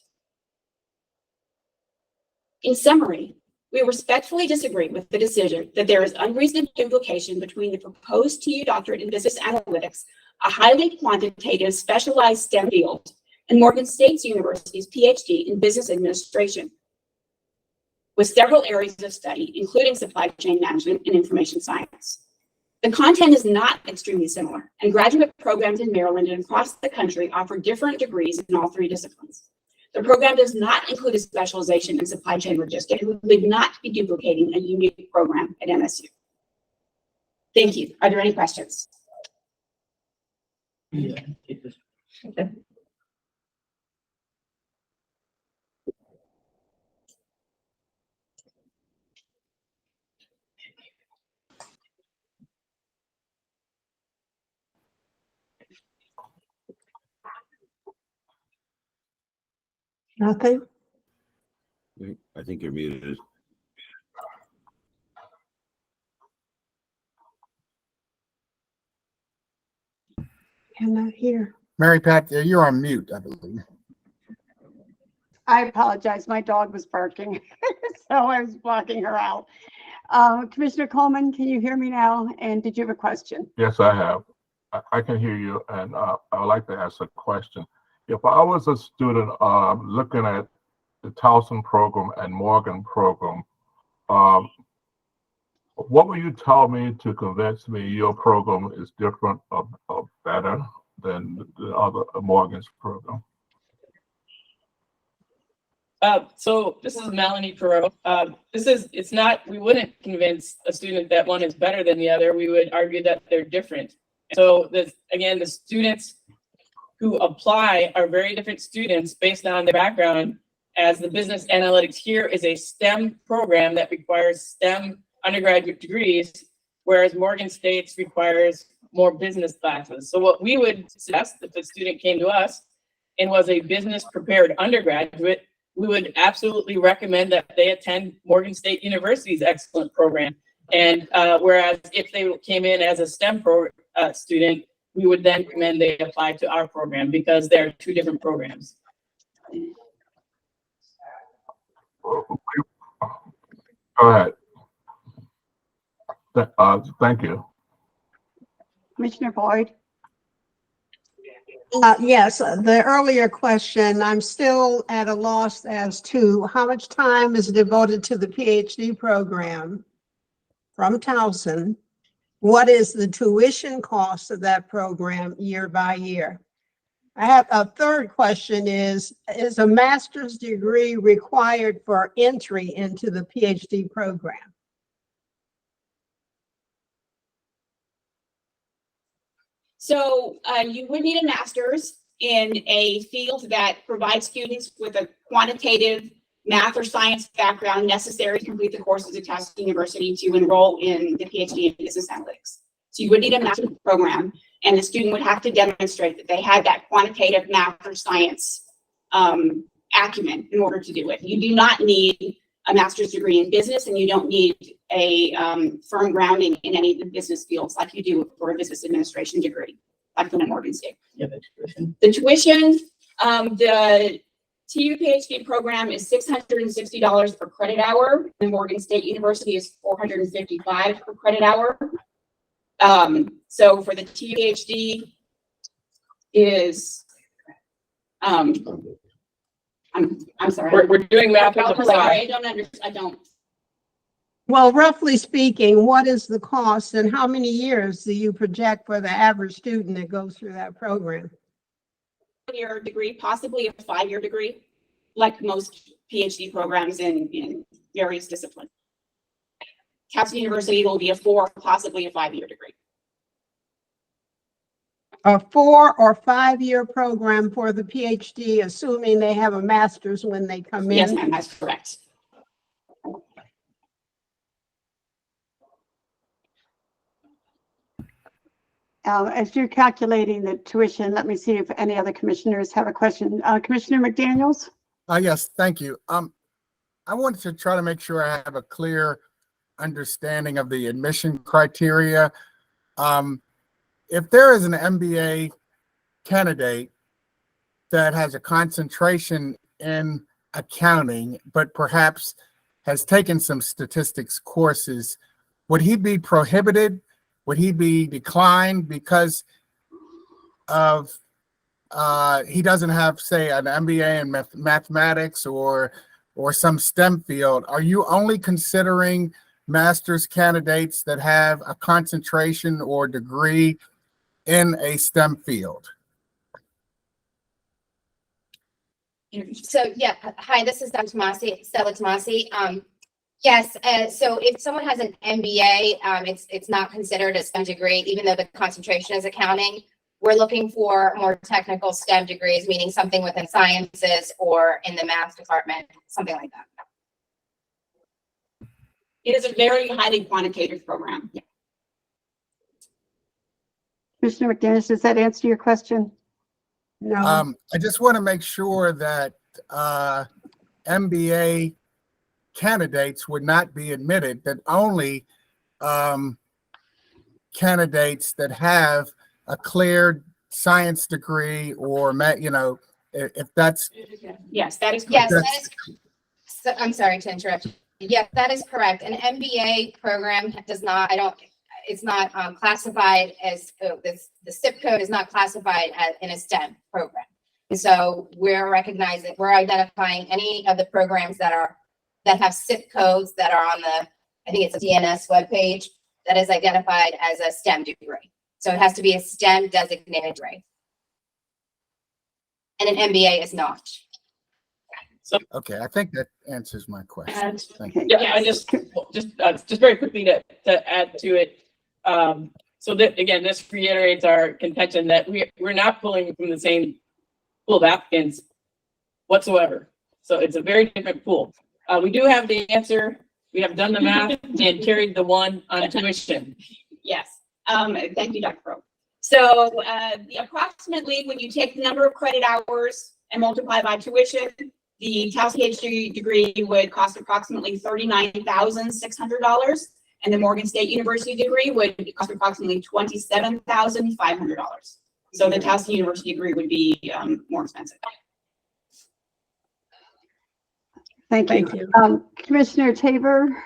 In summary, we respectfully disagree with the decision that there is unreasonable duplication between the proposed TU doctorate in business analytics, a highly quantitative specialized STEM field, and Morgan State University's PhD in business administration, with several areas of study, including supply chain management and information science. The content is not extremely similar, and graduate programs in Maryland and across the country offer different degrees in all three disciplines. The program does not include a specialization in supply chain logistics and would not be duplicating a unique program at MSU. Thank you. Are there any questions? Yeah. Okay. Nothing? I think you're muted. Cannot hear. Mary Pat, you're on mute, I believe. I apologize. My dog was barking, so I was blocking her out. Commissioner Coleman, can you hear me now? And did you have a question? Yes, I have. I can hear you, and I would like to ask a question. If I was a student looking at the Towson program and Morgan program, what would you tell me to convince me your program is different or better than the other Morgan's program? So this is Melanie Perot. We wouldn't convince a student that one is better than the other. We would argue that they're different. So again, the students who apply are very different students based on their background, as the business analytics here is a STEM program that requires STEM undergraduate degrees, whereas Morgan State's requires more business classes. So what we would suggest if a student came to us and was a business prepared undergraduate, we would absolutely recommend that they attend Morgan State University's excellent program. And whereas if they came in as a STEM student, we would then recommend they apply to our program because they're two different programs. Go ahead. Thank you. Commissioner Boyd? Yes, the earlier question, I'm still at a loss as to how much time is devoted to the PhD program from Towson. What is the tuition cost of that program year by year? I have a third question is a master's degree required for entry into the PhD program? So you would need a master's in a field that provides students with a quantitative math or science background necessary to complete the courses at Towson University to enroll in the PhD in business analytics. So you would need a master's program, and the student would have to demonstrate that they had that quantitative math or science acumen in order to do it. You do not need a master's degree in business, and you don't need a firm grounding in any of the business fields like you do for a business administration degree, like the Morgan State. Yeah, the tuition. The tuition, the TU PhD program is $660 per credit hour. The Morgan State University is $455 per credit hour. So for the TU PhD is, I'm sorry. We're doing math as a I'm sorry, fly. I don't understand. I don't. Well, roughly speaking, what is the cost and how many years do you project for the average student that goes through that program? Year degree, possibly a 5-year degree, like most PhD programs in various disciplines. Towson University will be a 4, possibly a 5-year degree. A 4 or 5-year program for the PhD, assuming they have a master's when they come in? Yes, ma'am, that's correct. As you're calculating the tuition, let me see if any other commissioners have a question. Commissioner McDaniels? Yes, thank you. I wanted to try to make sure I have a clear understanding of the admission criteria. If there is an MBA candidate that has a concentration in accounting, but perhaps has taken some statistics courses, would he be prohibited? Would he be declined because of he doesn't have, say, an MBA in mathematics or some STEM field? Are you only considering master's candidates that have a concentration or degree in a STEM field? So yeah, hi, this is Dr. Tomasi, Stella Tomasi. Yes, so if someone has an MBA, it's not considered a STEM degree, even though the concentration is accounting. We're looking for more technical STEM degrees, meaning something within sciences or in the math department, something like that. It is a very highly quantitative program. Yeah. Commissioner McDaniels, does that answer your question? No. I just want to make sure that MBA candidates would not be admitted, that only candidates that have a clear science degree or, if that's. Yes, that is correct. Yes, that is, so, I'm sorry to interrupt you. Yes, that is correct. An MBA program does not, it's not classified as, the SIP code is not classified as in a STEM program. So we're identifying any of the programs that have SIP codes that are on the, I think it's a DNS webpage that is identified as a STEM degree. So it has to be a STEM designated degree. And an MBA is not. Okay, I think that answers my question. Thank you. Yeah, I just very quickly to add to it. So that again, this reiterates our contention that we're not pulling from the same pool of applicants whatsoever. So it's a very different pool. We do have the answer. We have done the math and carried the one on tuition. Yes. Thank you, Dr. Pro. So approximately when you take the number of credit hours and multiply by tuition, the Towson PhD degree would cost approximately $39,600, and the Morgan State University degree would cost approximately $27,500. So the Towson University degree would be more expensive. Thank you. Commissioner Tabor?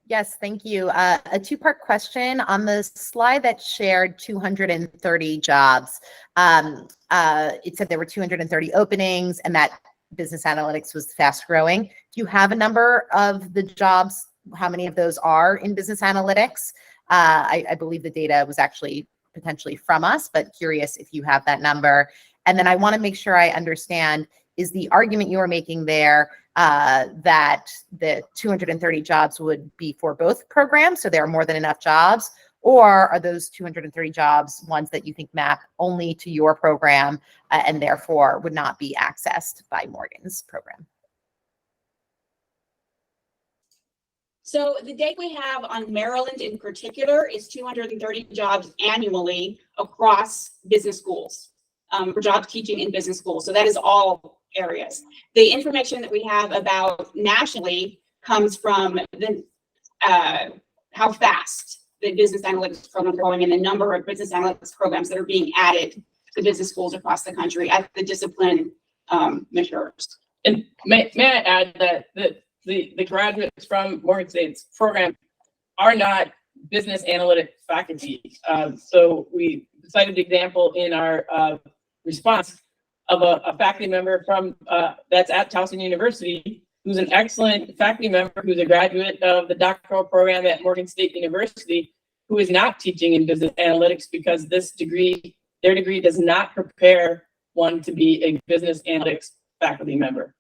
Yes, thank you. A two-part question. On the slide that shared 230 jobs, it said there were 230 openings and that business analytics was fast growing. Do you have a number of the jobs? How many of those are in business analytics? I believe the data was actually potentially from us, but curious if you have that number. And then I want to make sure I understand, is the argument you are making there that the 230 jobs would be for both programs, so there are more than enough jobs, or are those 230 jobs ones that you think map only to your program and therefore would not be accessed by Morgan's program? So the data we have on Maryland in particular is 230 jobs annually across business schools, for job teaching in business schools. So that is all areas. The information that we have about nationally comes from the how fast the business analytics program is growing and the number of business analytics programs that are being added to business schools across the country as the discipline matures. And may I add that the graduates from Morgan State's program are not business analytics faculty. So we cited the example in our response of a faculty member from that's at Towson University, who's an excellent faculty member, who's a graduate of the doctoral program at Morgan State University, who is not teaching in business analytics because their degree does not prepare one to be a business analytics faculty member.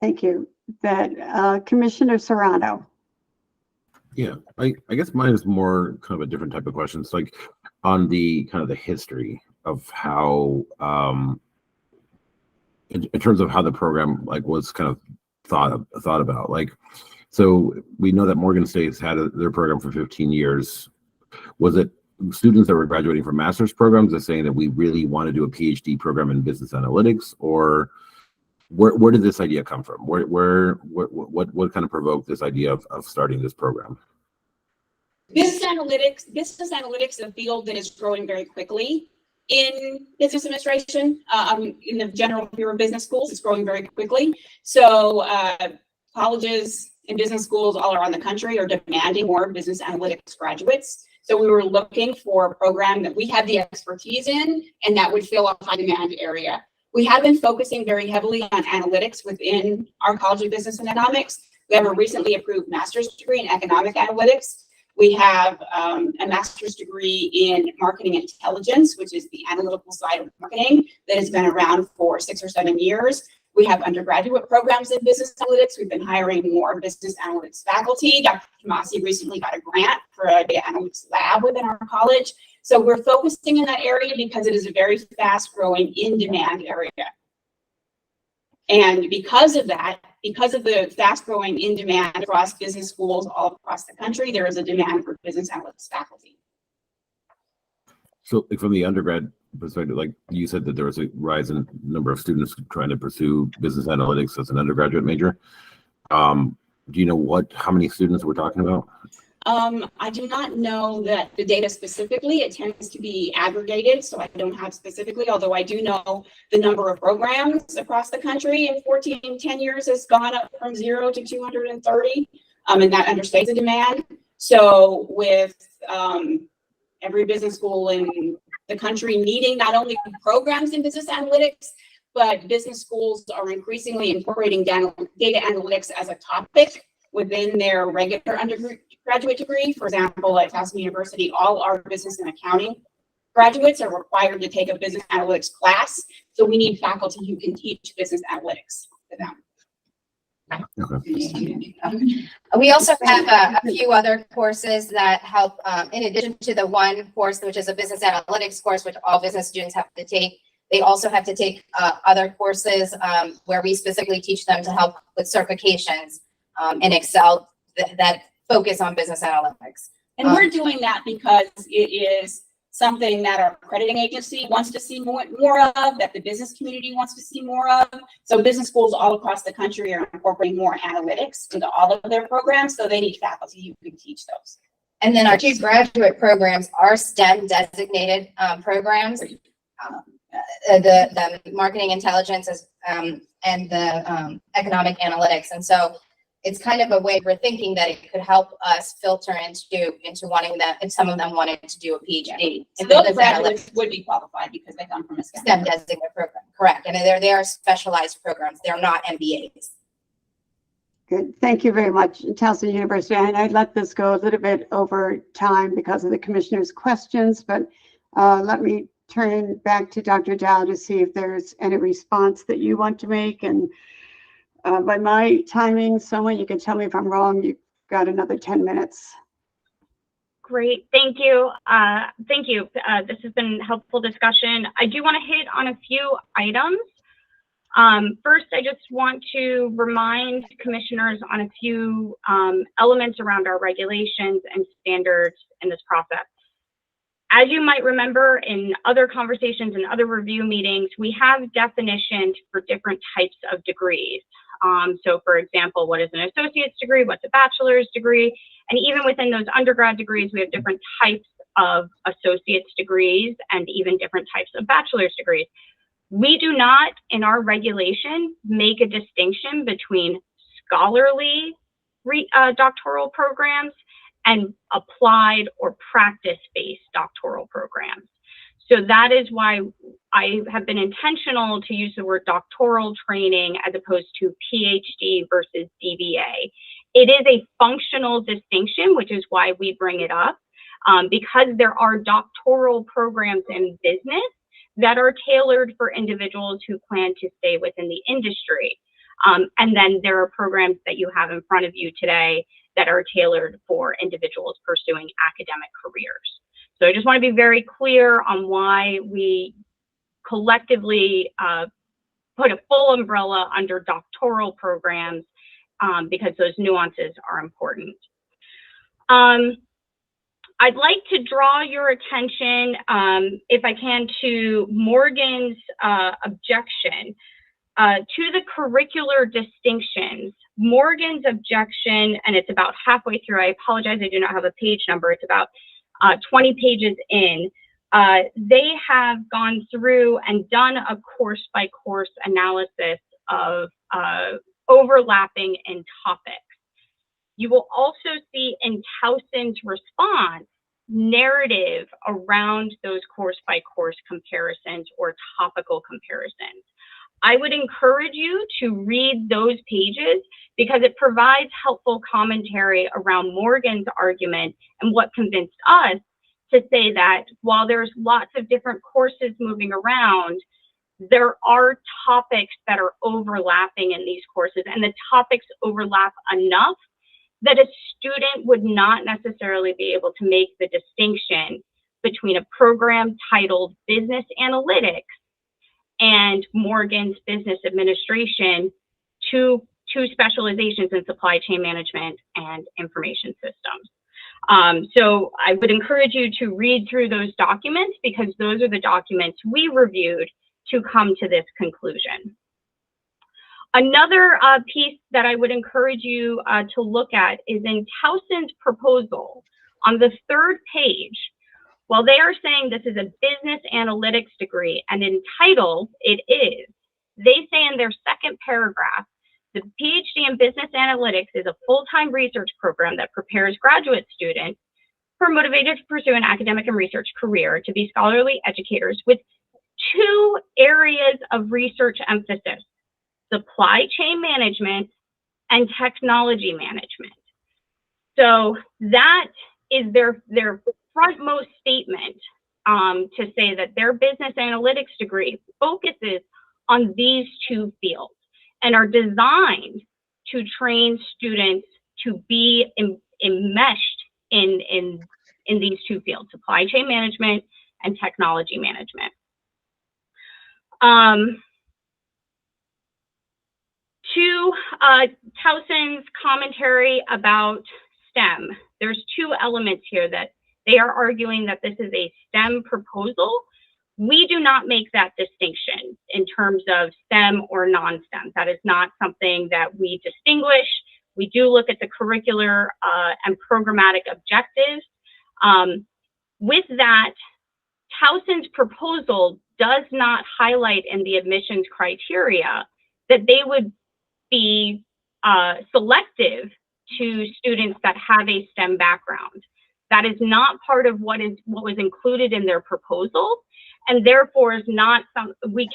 Thank you. That Commissioner Serrano. Yeah, I guess mine is more kind of a different type of question. It's like on the kind of the history of how, in terms of how the program like was kind of thought about. Like, so we know that Morgan State's had their program for 15 years. Was it students that were graduating from master's programs that saying that we really want to do a PhD program in business analytics, or where did this idea come from? What kind of provoked this idea of starting this program? Business analytics is a field that is growing very quickly in business administration. In the general Bureau of Business Schools, it's growing very quickly. So colleges and business schools all around the country are demanding more business analytics graduates. So we were looking for a program that we had the expertise in and that would fill a high demand area. We have been focusing very heavily on analytics within our College of Business and Economics. We have a recently approved master's degree in economic analytics. We have a master's degree in marketing intelligence, which is the analytical side of marketing that has been around for 6 or 7 years. We have undergraduate programs in business analytics. We've been hiring more business analytics faculty. Dr. Tomasi recently got a grant for a data analytics lab within our college. So we're focusing in that area because it is a very fast growing in demand area. And because of that, because of the fast growing in demand across business schools all across the country, there is a demand for business analytics faculty. So like from the undergrad perspective, like you said that there was a rise in number of students trying to pursue business analytics as an undergraduate major. Do you know how many students we're talking about? I do not know that the data specifically. It tends to be aggregated, so I don't have specifically, although I do know the number of programs across the country in 10 years has gone up from 0 to 230, and that understates the demand. So with every business school in the country needing not only programs in business analytics, but business schools are increasingly incorporating data analytics as a topic within their regular undergraduate degree. For example, at Towson University, all our business and accounting graduates are required to take a business analytics class. So we need faculty who can teach business analytics to them. We also have a few other courses that help, in addition to the one course, which is a business analytics course, which all business students have to take. They also have to take other courses where we specifically teach them to help with certifications in Excel that focus on business analytics. And we're doing that because it is something that our accrediting agency wants to see more of, that the business community wants to see more of. So business schools all across the country are incorporating more analytics into all of their programs, so they need faculty who can teach those. And then our 2 graduate programs are STEM designated programs. The marketing intelligence is, and the economic analytics. And so it's kind of a way we're thinking that it could help us filter into wanting them, and some of them wanted to do a PhD. And those graduates would be qualified because they come from a STEM designated program, correct. And they are specialized programs. They're not MBAs. Good. Thank you very much, Towson University. And I'd let this go a little bit over time because of the commissioner's questions, but let me turn back to Dr. Dow to see if there's any response that you want to make. And by my timing, someone, you can tell me if I'm wrong, you've got another 10 minutes. Great, thank you. Thank you. This has been helpful discussion. I do want to hit on a few items. First, I just want to remind commissioners on a few elements around our regulations and standards in this process. As you might remember in other conversations and other review meetings, we have definitions for different types of degrees. So for example, what is an associate's degree? What's a bachelor's degree? And even within those undergrad degrees, we have different types of associate's degrees and even different types of bachelor's degrees. We do not, in our regulation, make a distinction between scholarly doctoral programs and applied or practice-based doctoral programs. So that is why I have been intentional to use the word doctoral training as opposed to PhD versus DBA. It is a functional distinction, which is why we bring it up, because there are doctoral programs in business that are tailored for individuals who plan to stay within the industry. And then there are programs that you have in front of you today that are tailored for individuals pursuing academic careers. So I just want to be very clear on why we collectively put a full umbrella under doctoral programs, because those nuances are important. I'd like to draw your attention, if I can, to Morgan's objection to the curricular distinctions. Morgan's objection, and it's about halfway through. I apologize, I do not have a page number. It's about 20 pages in. They have gone through and done a course-by-course analysis of overlapping in topics. You will also see in Towson's response narrative around those course-by-course comparisons or topical comparisons. I would encourage you to read those pages because it provides helpful commentary around Morgan's argument and what convinced us to say that while there's lots of different courses moving around, there are topics that are overlapping in these courses, and the topics overlap enough that a student would not necessarily be able to make the distinction between a program titled Business Analytics and Morgan's Business Administration, two specializations in supply chain management and information systems. So I would encourage you to read through those documents because those are the documents we reviewed to come to this conclusion. Another piece that I would encourage you to look at is in Towson's proposal on the third page. While they are saying this is a business analytics degree, and in title it is, they say in their second paragraph, the PhD in business analytics is a full-time research program that prepares graduate students who are motivated to pursue an academic and research career to be scholarly educators with two areas of research emphasis: supply chain management and technology management. So that is their frontmost statement to say that their business analytics degree focuses on these two fields and are designed to train students to be enmeshed in these two fields, supply chain management and technology management. To Towson's commentary about STEM, there's two elements here that they are arguing that this is a STEM proposal. We do not make that distinction in terms of STEM or non-STEM. That is not something that we distinguish. We do look at the curricular and programmatic objectives. With that, Towson's proposal does not highlight in the admissions criteria that they would be selective to students that have a STEM background. That is not part of what was included in their proposal, and therefore is not we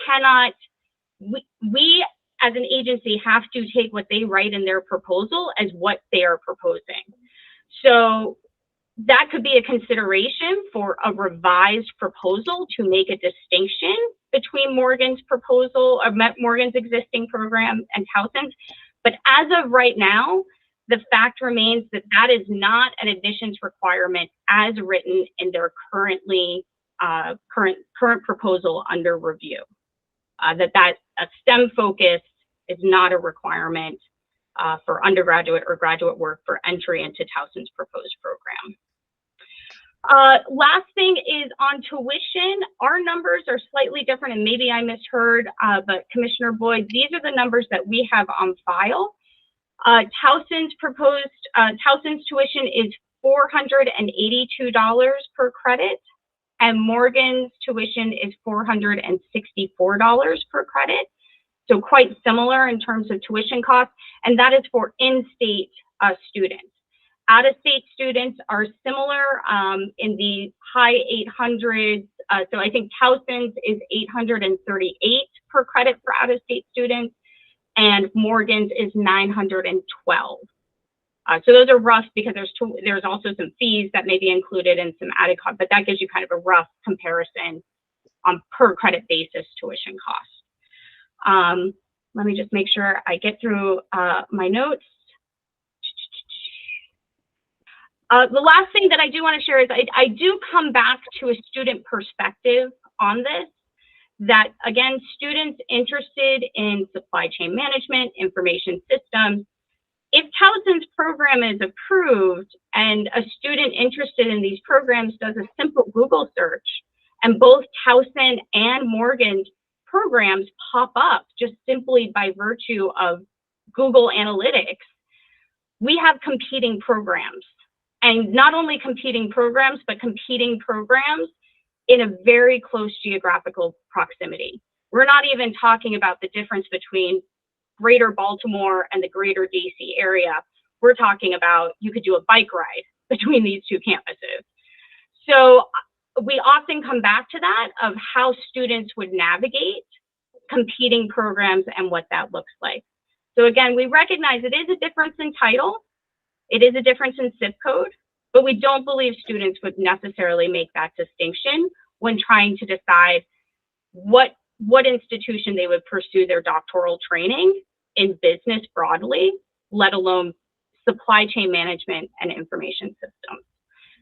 as an agency have to take what they write in their proposal as what they are proposing. So that could be a consideration for a revised proposal to make a distinction between Morgan's proposal or Morgan's existing program and Towson's. But as of right now, the fact remains that that is not an admissions requirement as written in their current proposal under review. That a STEM focus is not a requirement for undergraduate or graduate work for entry into Towson's proposed program. Last thing is on tuition. Our numbers are slightly different, and maybe I misheard, but Commissioner Boyd, these are the numbers that we have on file. Towson's tuition is $482 per credit, and Morgan's tuition is $464 per credit. So quite similar in terms of tuition costs, and that is for in-state students. Out-of-state students are similar in the high 800s. So I think Towson's is 838 per credit for out-of-state students, and Morgan's is 912. So those are rough because there's also some fees that may be included and some added costs, but that gives you kind of a rough comparison on per credit basis tuition cost. Let me just make sure I get through my notes. The last thing that I do want to share is I do come back to a student perspective on this, that again, students interested in supply chain management, information systems, if Towson's program is approved and a student interested in these programs does a simple Google search and both Towson and Morgan's programs pop up just simply by virtue of Google Analytics, we have competing programs. And not only competing programs, but competing programs in a very close geographical proximity. We're not even talking about the difference between greater Baltimore and the greater DC area. We're talking about you could do a bike ride between these two campuses. So we often come back to that of how students would navigate competing programs and what that looks like. So again, we recognize it is a difference in title. It is a difference in zip code, but we don't believe students would necessarily make that distinction when trying to decide what institution they would pursue their doctoral training in business broadly, let alone supply chain management and information systems.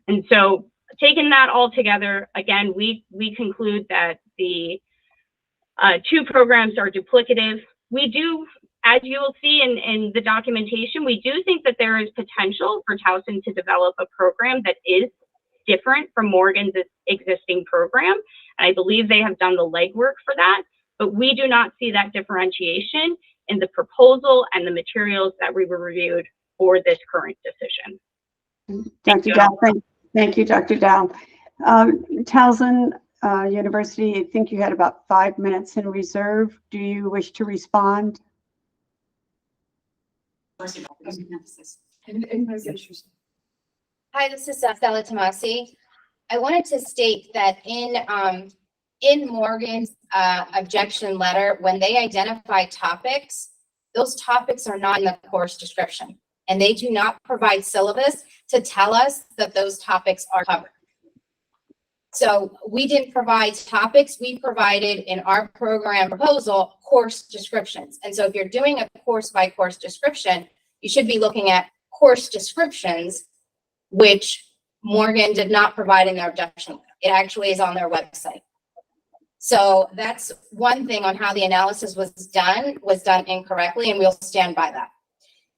And so taking that all together, again, we conclude that the two programs are duplicative. We do, as you will see in the documentation, we do think that there is potential for Towson to develop a program that is different from Morgan's existing program. And I believe they have done the legwork for that, but we do not see that differentiation in the proposal and the materials that we reviewed for this current decision. Dr. Dow, thank you, Dr. Dow. Towson University, I think you had about 5 minutes in reserve. Do you wish to respond? Hi, this is Stella Tomasi. I wanted to state that in Morgan's objection letter, when they identify topics, those topics are not in the course description, and they do not provide syllabus to tell us that those topics are covered. So we didn't provide topics, we provided in our program proposal course descriptions. And so if you're doing a course by course description, you should be looking at course descriptions, which Morgan did not provide in their objection. It actually is on their website. So that's one thing on how the analysis was done incorrectly, and we'll stand by that.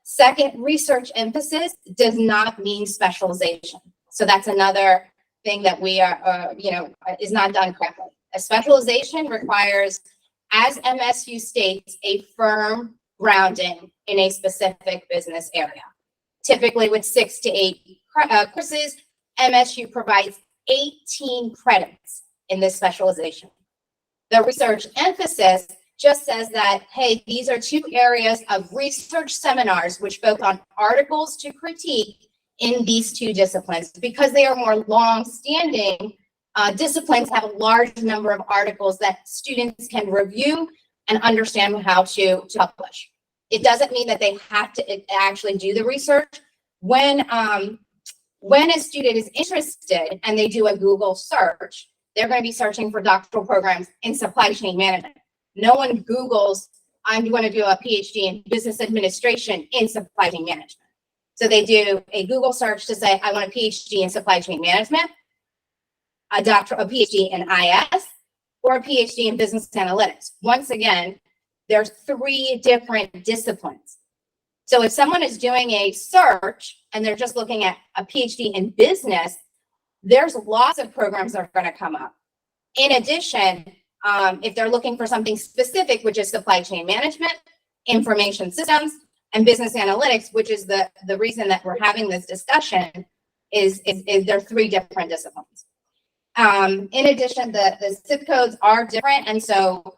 Second, research emphasis does not mean specialization. So that's another thing that we are, is not done correctly. A specialization requires, as MSU states, a firm grounding in a specific business area. Typically with 6 to 8 courses, MSU provides 18 credits in this specialization. The research emphasis just says that, hey, these are 2 areas of research seminars which focus on articles to critique in these 2 disciplines. Because they are more long-standing disciplines, have a large number of articles that students can review and understand how to publish. It doesn't mean that they have to actually do the research. When a student is interested and they do a Google search, they're going to be searching for doctoral programs in supply chain management. No one Googles, I'm going to do a PhD in business administration in supply chain management. So they do a Google search to say, I want a PhD in supply chain management, a PhD in IS, or a PhD in business analytics. Once again, there's 3 different disciplines. So if someone is doing a search and they're just looking at a PhD in business, there's lots of programs that are going to come up. In addition, if they're looking for something specific, which is supply chain management, information systems, and business analytics, which is the reason that we're having this discussion, is there are 3 different disciplines. In addition, the zip codes are different. And so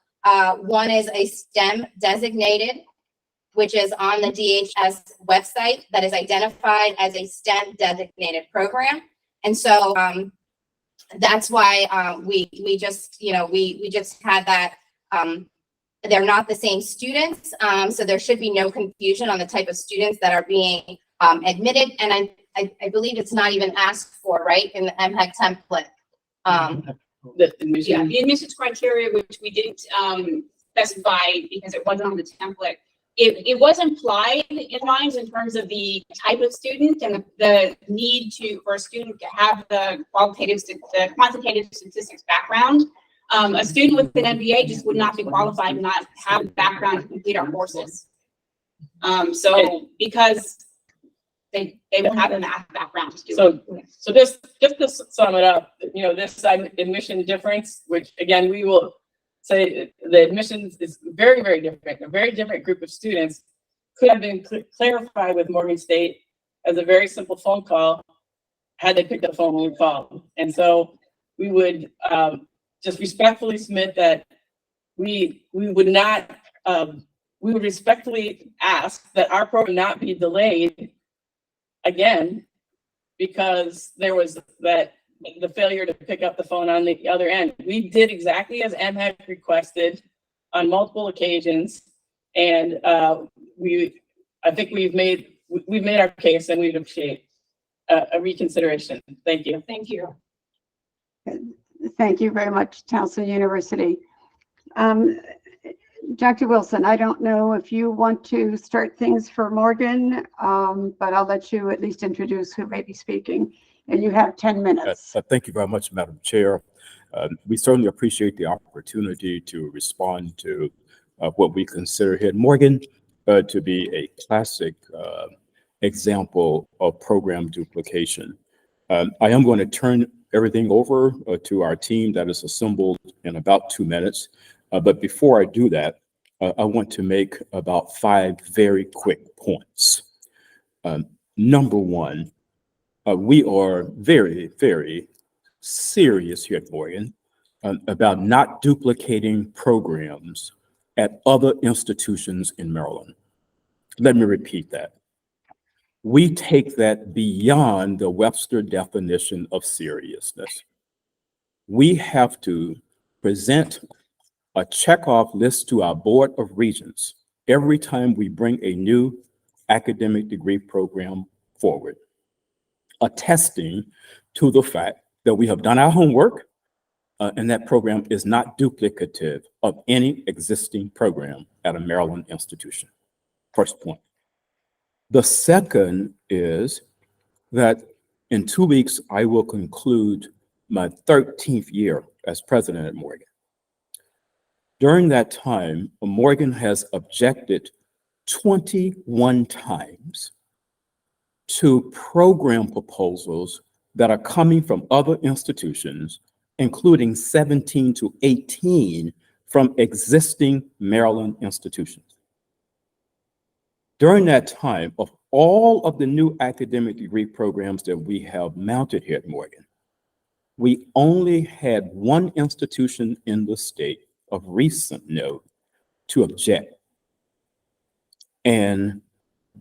one is a STEM designated, which is on the DHS website, that is identified as a STEM designated program. And so that's why we just, we just had that. They're not the same students, so there should be no confusion on the type of students that are being admitted. And I believe it's not even asked for, right, in the MHEC template. The admissions criteria, which we didn't specify because it wasn't on the template. It was implied in minds in terms of the type of student and the need for a student to have the quantitative statistics background. A student with an MBA just would not be qualified and not have the background to complete our courses. So because they would have a math background to do it. So just to sum it up, this admission difference, which again, we will say the admissions is very, very different. A very different group of students could have been clarified with Morgan State as a very simple phone call had they picked up the phone when we called. And so we would just respectfully submit that we would not, we would respectfully ask that our program not be delayed again, because there was the failure to pick up the phone on the other end. We did exactly as MHEC requested on multiple occasions, and I think we've made our case, and we'd appreciate a reconsideration. Thank you. Thank you. Thank you very much, Towson University. Dr. Wilson, I don't know if you want to start things for Morgan, but I'll let you at least introduce who may be speaking. And you have 10 minutes. Thank you very much, Madam Chair. We certainly appreciate the opportunity to respond to what we consider here at Morgan to be a classic example of program duplication. I am going to turn everything over to our team that is assembled in about 2 minutes. But before I do that, I want to make about 5 very quick points. Number one, we are very, very serious here at Morgan about not duplicating programs at other institutions in Maryland. Let me repeat that. We take that beyond the Webster definition of seriousness. We have to present a checkoff list to our Board of Regents every time we bring a new academic degree program forward, attesting to the fact that we have done our homework and that program is not duplicative of any existing program at a Maryland institution. First point. The second is that in 2 weeks, I will conclude my 13th year as president at Morgan. During that time, Morgan has objected 21 times to program proposals that are coming from other institutions, including 17 to 18 from existing Maryland institutions. During that time, of all of the new academic degree programs that we have mounted here at Morgan, we only had 1 institution in the state of recent note to object. And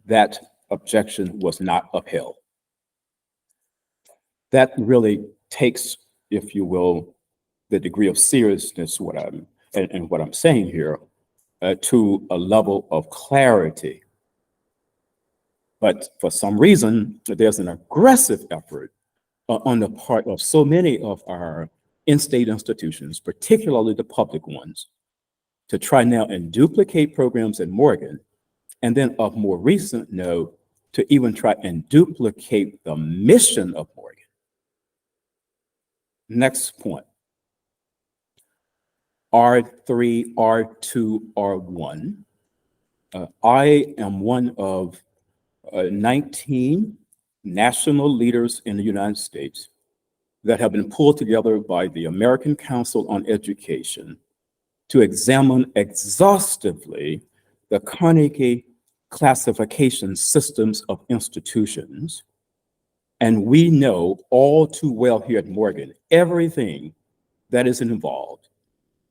that objection was not upheld. That really takes, if you will, the degree of seriousness what I'm saying here to a level of clarity. But for some reason, there's an aggressive effort on the part of so many of our in-state institutions, particularly the public ones, to try now and duplicate programs at Morgan, and then of more recent note, to even try and duplicate the mission of Morgan. Next point. R3, R2, R1. I am one of 19 national leaders in the United States that have been pulled together by the American Council on Education to examine exhaustively the Carnegie classification systems of institutions. And we know all too well here at Morgan, everything that is involved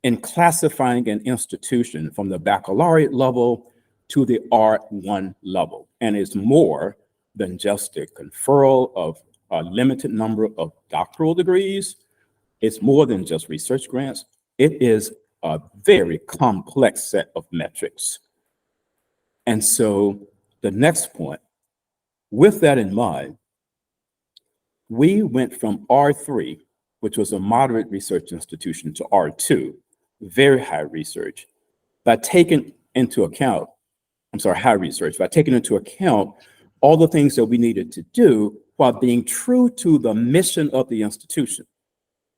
in classifying an institution from the baccalaureate level to the R1 level. And it's more than just a conferral of a limited number of doctoral degrees. It's more than just research grants. It is a very complex set of metrics. And so the next point, with that in mind, we went from R3, which was a moderate research institution, to R2, very high research, by taking into account, high research, by taking into account all the things that we needed to do while being true to the mission of the institution.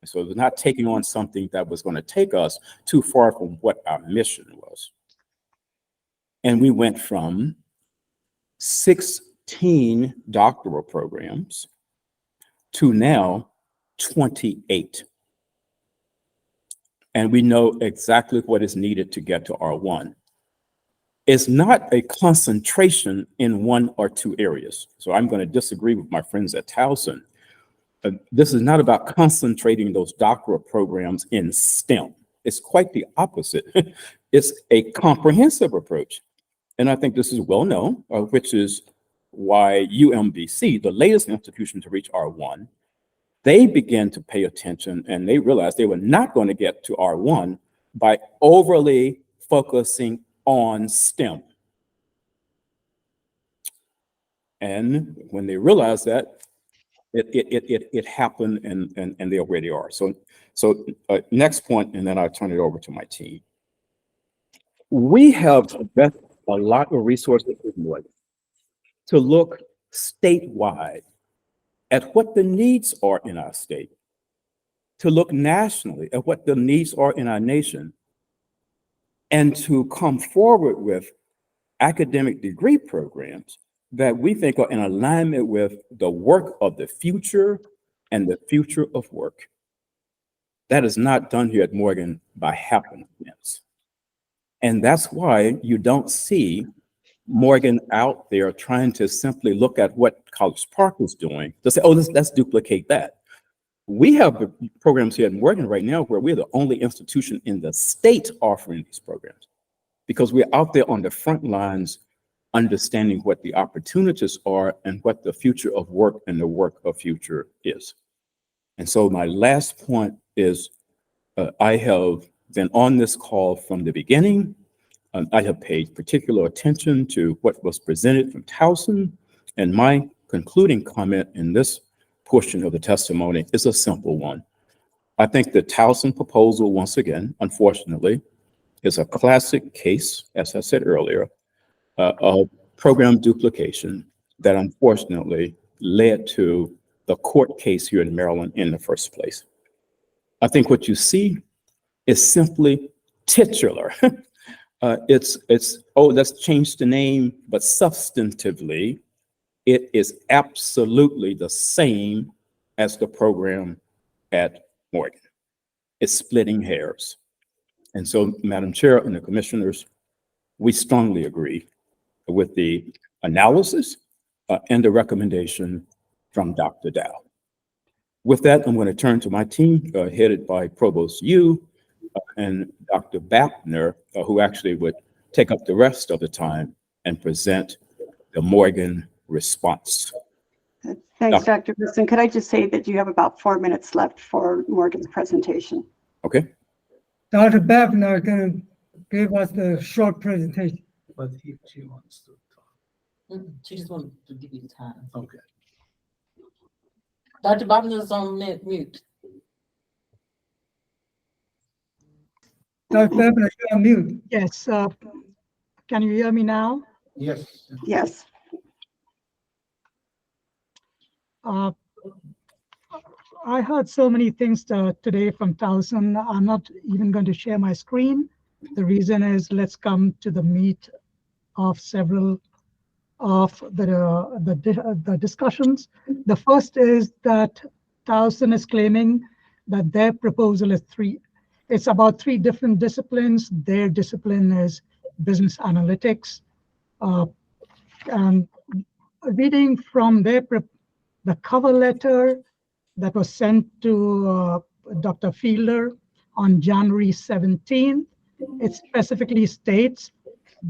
So it was not taking on something that was going to take us too far from what our mission was. And we went from 16 doctoral programs to now 28. And we know exactly what is needed to get to R1. It's not a concentration in one or two areas. So I'm going to disagree with my friends at Towson. This is not about concentrating those doctoral programs in STEM. It's quite the opposite. It's a comprehensive approach. And I think this is well known, which is why UMBC, the latest institution to reach R1, they began to pay attention and they realized they were not going to get to R1 by overly focusing on STEM. And when they realized that, it happened and they already are. So next point, and then I'll turn it over to my team. We have invested a lot of resources to look statewide at what the needs are in our state, to look nationally at what the needs are in our nation, and to come forward with academic degree programs that we think are in alignment with the work of the future and the future of work. That is not done here at Morgan by happenstance. And that's why you don't see Morgan out there trying to simply look at what College Park is doing to say, oh, let's duplicate that. We have programs here at Morgan right now where we're the only institution in the state offering these programs because we're out there on the front lines understanding what the opportunities are and what the future of work and the work of future is. And so my last point is I have been on this call from the beginning. I have paid particular attention to what was presented from Towson, and my concluding comment in this portion of the testimony is a simple one. I think the Towson proposal, once again, unfortunately, is a classic case, as I said earlier, of program duplication that unfortunately led to the court case here in Maryland in the first place. I think what you see is simply titular. It's oh, let's change the name, but substantively, it is absolutely the same as the program at Morgan. It's splitting hairs. And so, Madam Chair and the commissioners, we strongly agree with the analysis and the recommendation from Dr. Dow. With that, I'm going to turn to my team headed by Provost Yu and Dr. Bapner, who actually would take up the rest of the time and present the Morgan response. Thanks, Dr. Wilson. Could I just say that you have about 4 minutes left for Morgan's presentation? Okay. Dr. Bapner can give us the short presentation. But she wants to talk. She just wanted to give you the time. Okay. Dr. Bobner is on mute. Dr. Bapner, you're on mute. Yes. Can you hear me now? Yes. Yes. I heard so many things today from Towson. I'm not even going to share my screen. The reason is let's come to the meat of several of the discussions. The first is that Towson is claiming that their proposal is it's about 3 different disciplines. Their discipline is business analytics. And reading from the cover letter that was sent to Dr. Fielder on January 17th, it specifically states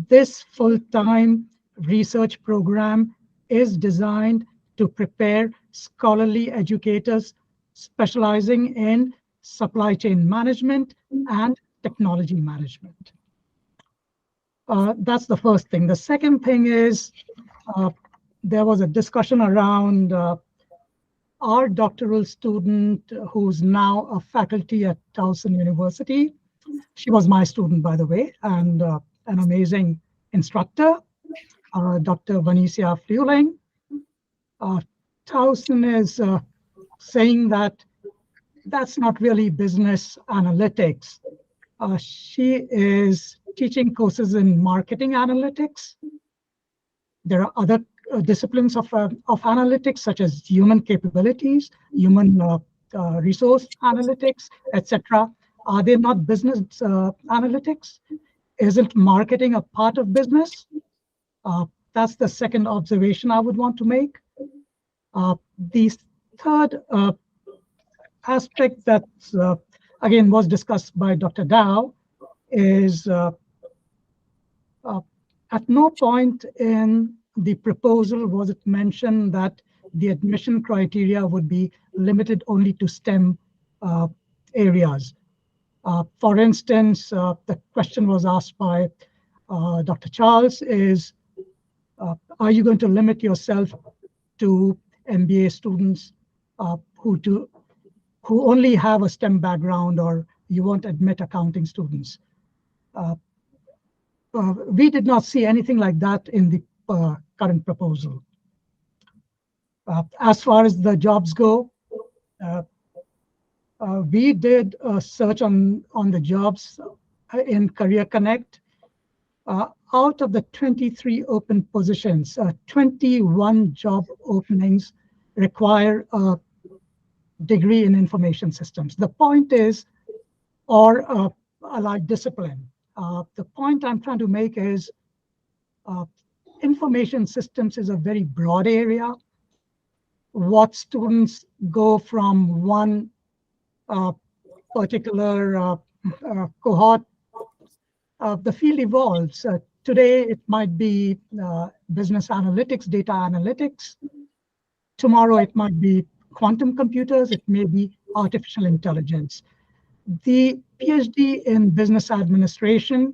this full-time research program is designed to prepare scholarly educators specializing in supply chain management and technology management. That's the first thing. The second thing is there was a discussion around our doctoral student who's now a faculty at Towson University. She was my student, by the way, and an amazing instructor, Dr. Vanicia Fueling. Towson is saying that that's not really business analytics. She is teaching courses in marketing analytics. There are other disciplines of analytics, such as human capabilities, human resource analytics, etc. Are they not business analytics? Isn't marketing a part of business? That's the second observation I would want to make. The third aspect that, again, was discussed by Dr. Dow is at no point in the proposal was it mentioned that the admission criteria would be limited only to STEM areas. For instance, the question was asked by Dr. Charles is, are you going to limit yourself to MBA students who only have a STEM background, or you won't admit accounting students? We did not see anything like that in the current proposal. As far as the jobs go, we did a search on the jobs in Career Connect. Out of the 23 open positions, 21 job openings require a degree in information systems. The point is, or a allied discipline. The point I'm trying to make is information systems is a very broad area. What students go from one particular cohort, the field evolves. Today, it might be business analytics, data analytics. Tomorrow, it might be quantum computers. It may be artificial intelligence. The PhD in business administration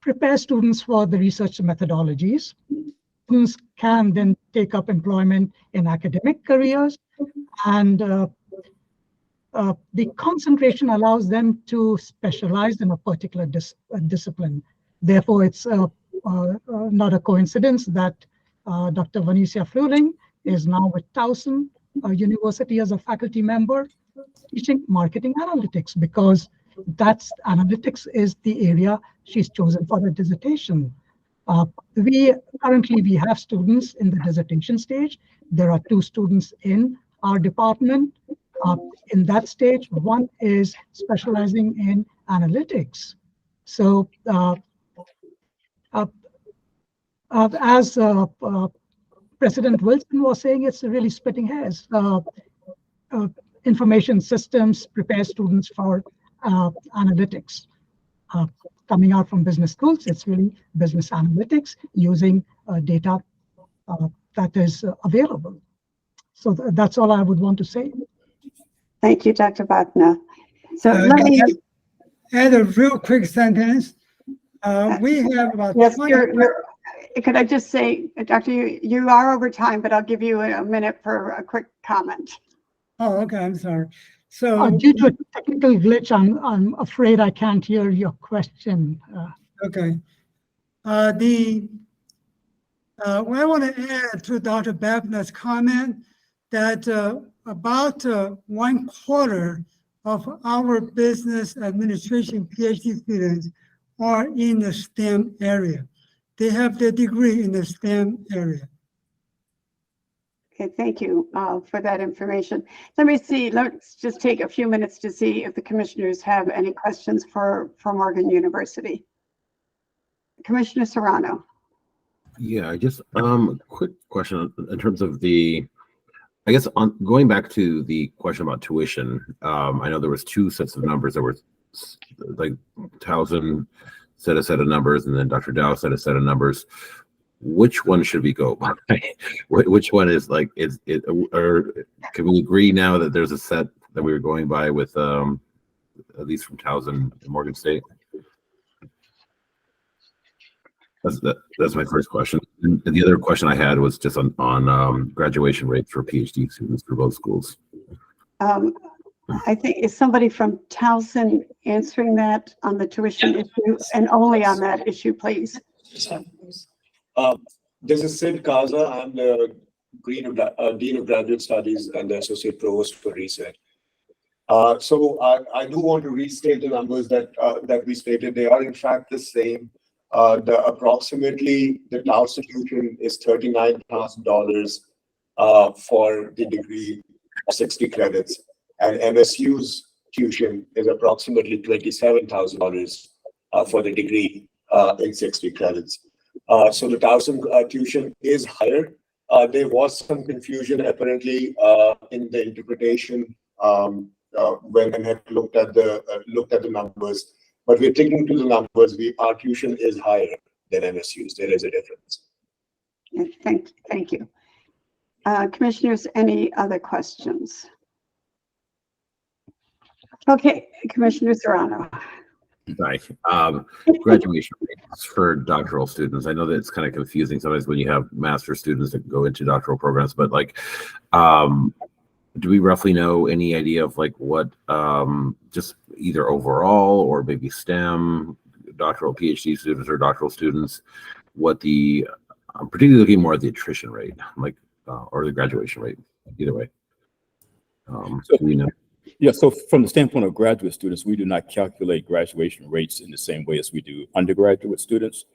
prepares students for the research methodologies. Students can then take up employment in academic careers, and the concentration allows them to specialize in a particular discipline. Therefore, it's not a coincidence that Dr. Vanicia Fueling is now with Towson University as a faculty member teaching marketing analytics, because analytics is the area she's chosen for her dissertation. Currently we have students in the dissertation stage. There are 2 students in our department. In that stage, one is specializing in analytics. So as President Wilson was saying, it's really splitting hairs. Information systems prepare students for analytics. Coming out from business schools, it's really business analytics using data that is available. So that's all I would want to say. Thank you, Dr. Bhatna. So let me add a real quick sentence. We have about yes, 20. Could I just say, Doctor, you are over time, but I'll give you a minute for a quick comment. Oh, okay, I'm sorry. So due to a technical glitch, I'm afraid I can't hear your question. Okay. What I want to add to Dr. Bhatna's comment that about 1/4 of our business administration PhD students are in the STEM area. They have their degree in the STEM area. Okay, thank you for that information. Let me see, let's just take a few minutes to see if the commissioners have any questions for Morgan University. Commissioner Serrano. Yeah, just quick question in terms of the, I guess on going back to the question about tuition. I know there was two sets of numbers that were like Towson said a set of numbers, and then Dr. Dow said a set of numbers. Which one should we go by? Which one is like, is it, or can we agree now that there's a set that we were going by with at least from Towson and Morgan State? That's my first question. And the other question I had was just on graduation rates for PhD students for both schools. I think, is somebody from Towson answering that on the tuition issue, and only on that issue, please? This is Sid Kaza. I'm the Dean of Graduate Studies and the Associate Provost for Research. So I do want to restate the numbers that we stated. They are in fact the same. Approximately the Towson tuition is $39,000 for the degree of 60 credits, and MSU's tuition is approximately $27,000 for the degree in 60 credits. So the Towson tuition is higher. There was some confusion apparently in the interpretation when I had looked at the numbers. But we're taking to the numbers. Our tuition is higher than MSU's. There is a difference. Thank you. Commissioners, any other questions? Okay, Commissioner Serrano. Hi. Graduation rates for doctoral students. I know that it's kind of confusing sometimes when you have master students that go into doctoral programs, but like, do we roughly know any idea of like what, just either overall or maybe STEM, doctoral PhD students or doctoral students, what the, I'm particularly looking more at the attrition rate, like, or the graduation rate, either way. So we know. Yeah, so from the standpoint of graduate students, we do not calculate graduation rates in the same way as we do undergraduate students,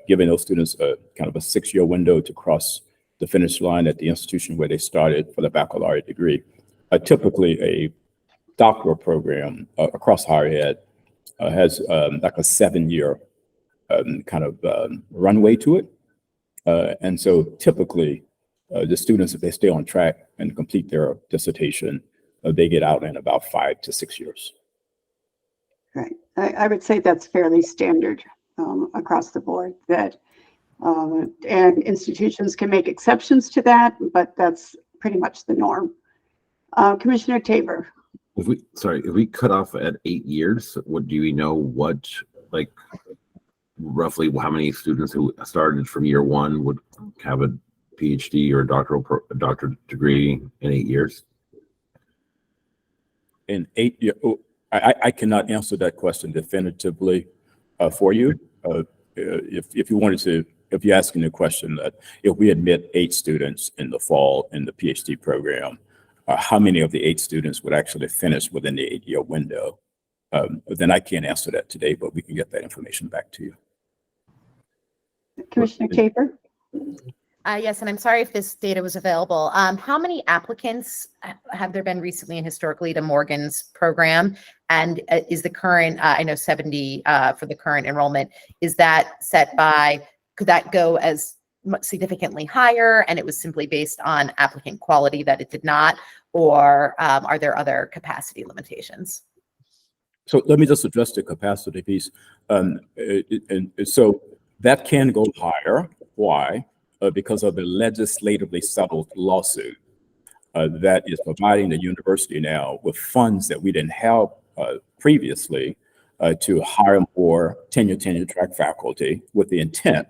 giving those students a kind of a 6-year window to cross the finish line at the institution where they started for the baccalaureate degree. Typically, a doctoral program across higher ed has like a 7-year kind of runway to it. And so typically, the students, if they stay on track and complete their dissertation, they get out in about 5 to 6 years. Right. I would say that's fairly standard across the board, that and institutions can make exceptions to that, but that's pretty much the norm. Commissioner Tabor. If we cut off at 8 years, what do we know? What, like, roughly how many students who started from year 1 would have a PhD or a doctorate degree in 8 years? In 8 years, I cannot answer that question definitively for you. If you wanted to, if you're asking the question that if we admit 8 students in the fall in the PhD program, how many of the 8 students would actually finish within the 8-year window? Then I can't answer that today, but we can get that information back to you. Commissioner Tabor. Yes, and I'm sorry if this data was available. How many applicants have there been recently and historically to Morgan's program? And is the current, I know 70 for the current enrollment, is that set by, could that go as significantly higher and it was simply based on applicant quality that it did not, or are there other capacity limitations? So let me just address the capacity piece. So that can go higher. Why? Because of the legislatively settled lawsuit that is providing the university now with funds that we didn't have previously to hire more tenure track faculty with the intent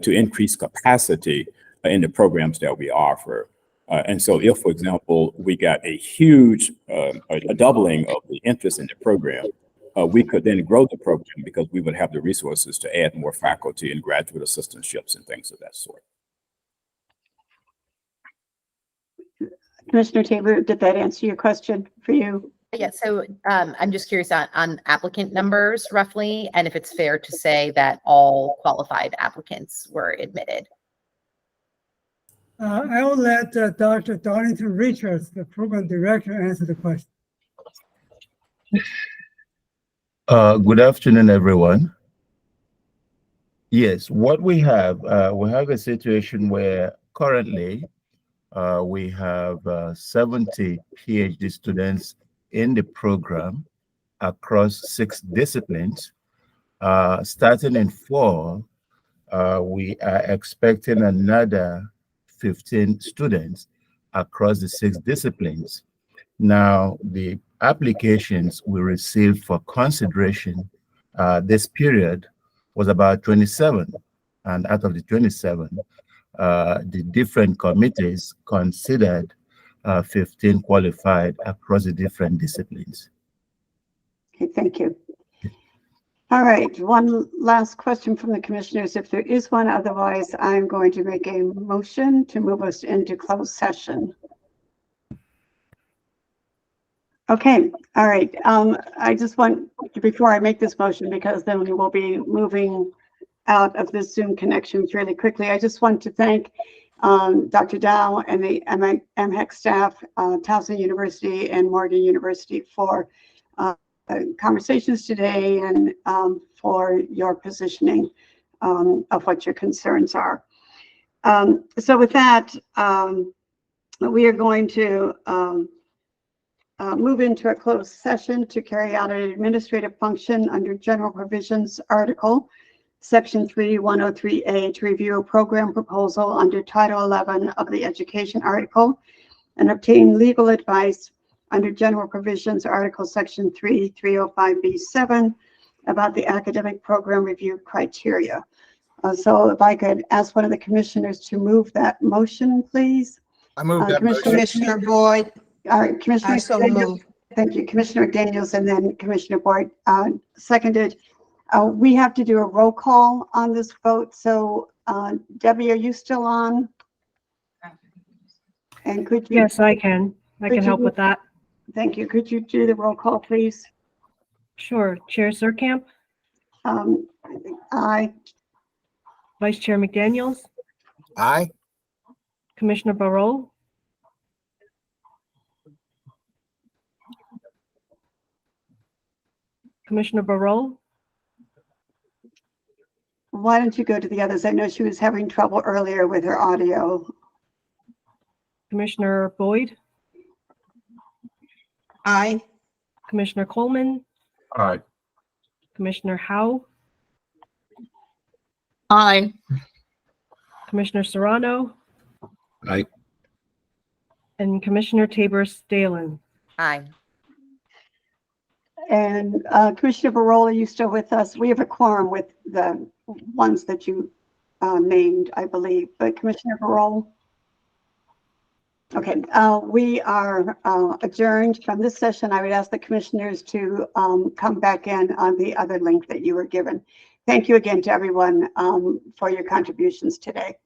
to increase capacity in the programs that we offer. And so if, for example, we got a huge a doubling of the interest in the program, we could then grow the program because we would have the resources to add more faculty and graduate assistantships and things of that sort. Commissioner Tabor, did that answer your question for you? Yeah, so I'm just curious on applicant numbers roughly, and if it's fair to say that all qualified applicants were admitted. I will let Dr. Donington Richards, the program director, answer the question. Good afternoon, everyone. Yes, what we have a situation where currently we have 70 PhD students in the program across 6 disciplines. Starting in fall, we are expecting another 15 students across the 6 disciplines. Now, the applications we received for consideration this period was about 27. And out of the 27, the different committees considered 15 qualified across the different disciplines. Okay, thank you. All right, one last question from the commissioners, if there is one. Otherwise, I'm going to make a motion to move us into closed session. Okay, all right. I just want, before I make this motion, because then we will be moving out of this Zoom connection really quickly, I just want to thank Dr. Dow and the MHEC staff, Towson University and Morgan University for conversations today and for your positioning of what your concerns are. So with that, we are going to move into a closed session to carry out an administrative function under General Provisions Article, Section 3103A, to review a program proposal under Title 11 of the Education Article and obtain legal advice under General Provisions Article Section 3305B7 about the academic program review criteria. So if I could ask one of the commissioners to move that motion, please. I move that motion. Commissioner Boyd. All right, Commissioner. I so move. Thank you, Commissioner Daniels, and then Commissioner Boyd seconded. We have to do a roll call on this vote. So Debbie, are you still on? And could you? Yes, I can. I can help with that. Thank you. Could you do the roll call, please? Sure. Chair Surkamp, Aye. Vice Chair McDaniels, Aye. Commissioner Barol, Commissioner Barol, Why don't you go to the others? I know she was having trouble earlier with her audio. Commissioner Boyd, Aye. Commissioner Coleman, Aye. Commissioner Howe, Aye. Commissioner Serrano, Aye. and Commissioner Tabor Stalen. Aye. And Commissioner Barol, are you still with us? We have a quorum with the ones that you named, I believe, but Commissioner Barol? Okay, we are adjourned from this session. I would ask the commissioners to come back in on the other link that you were given. Thank you again to everyone for your contributions today.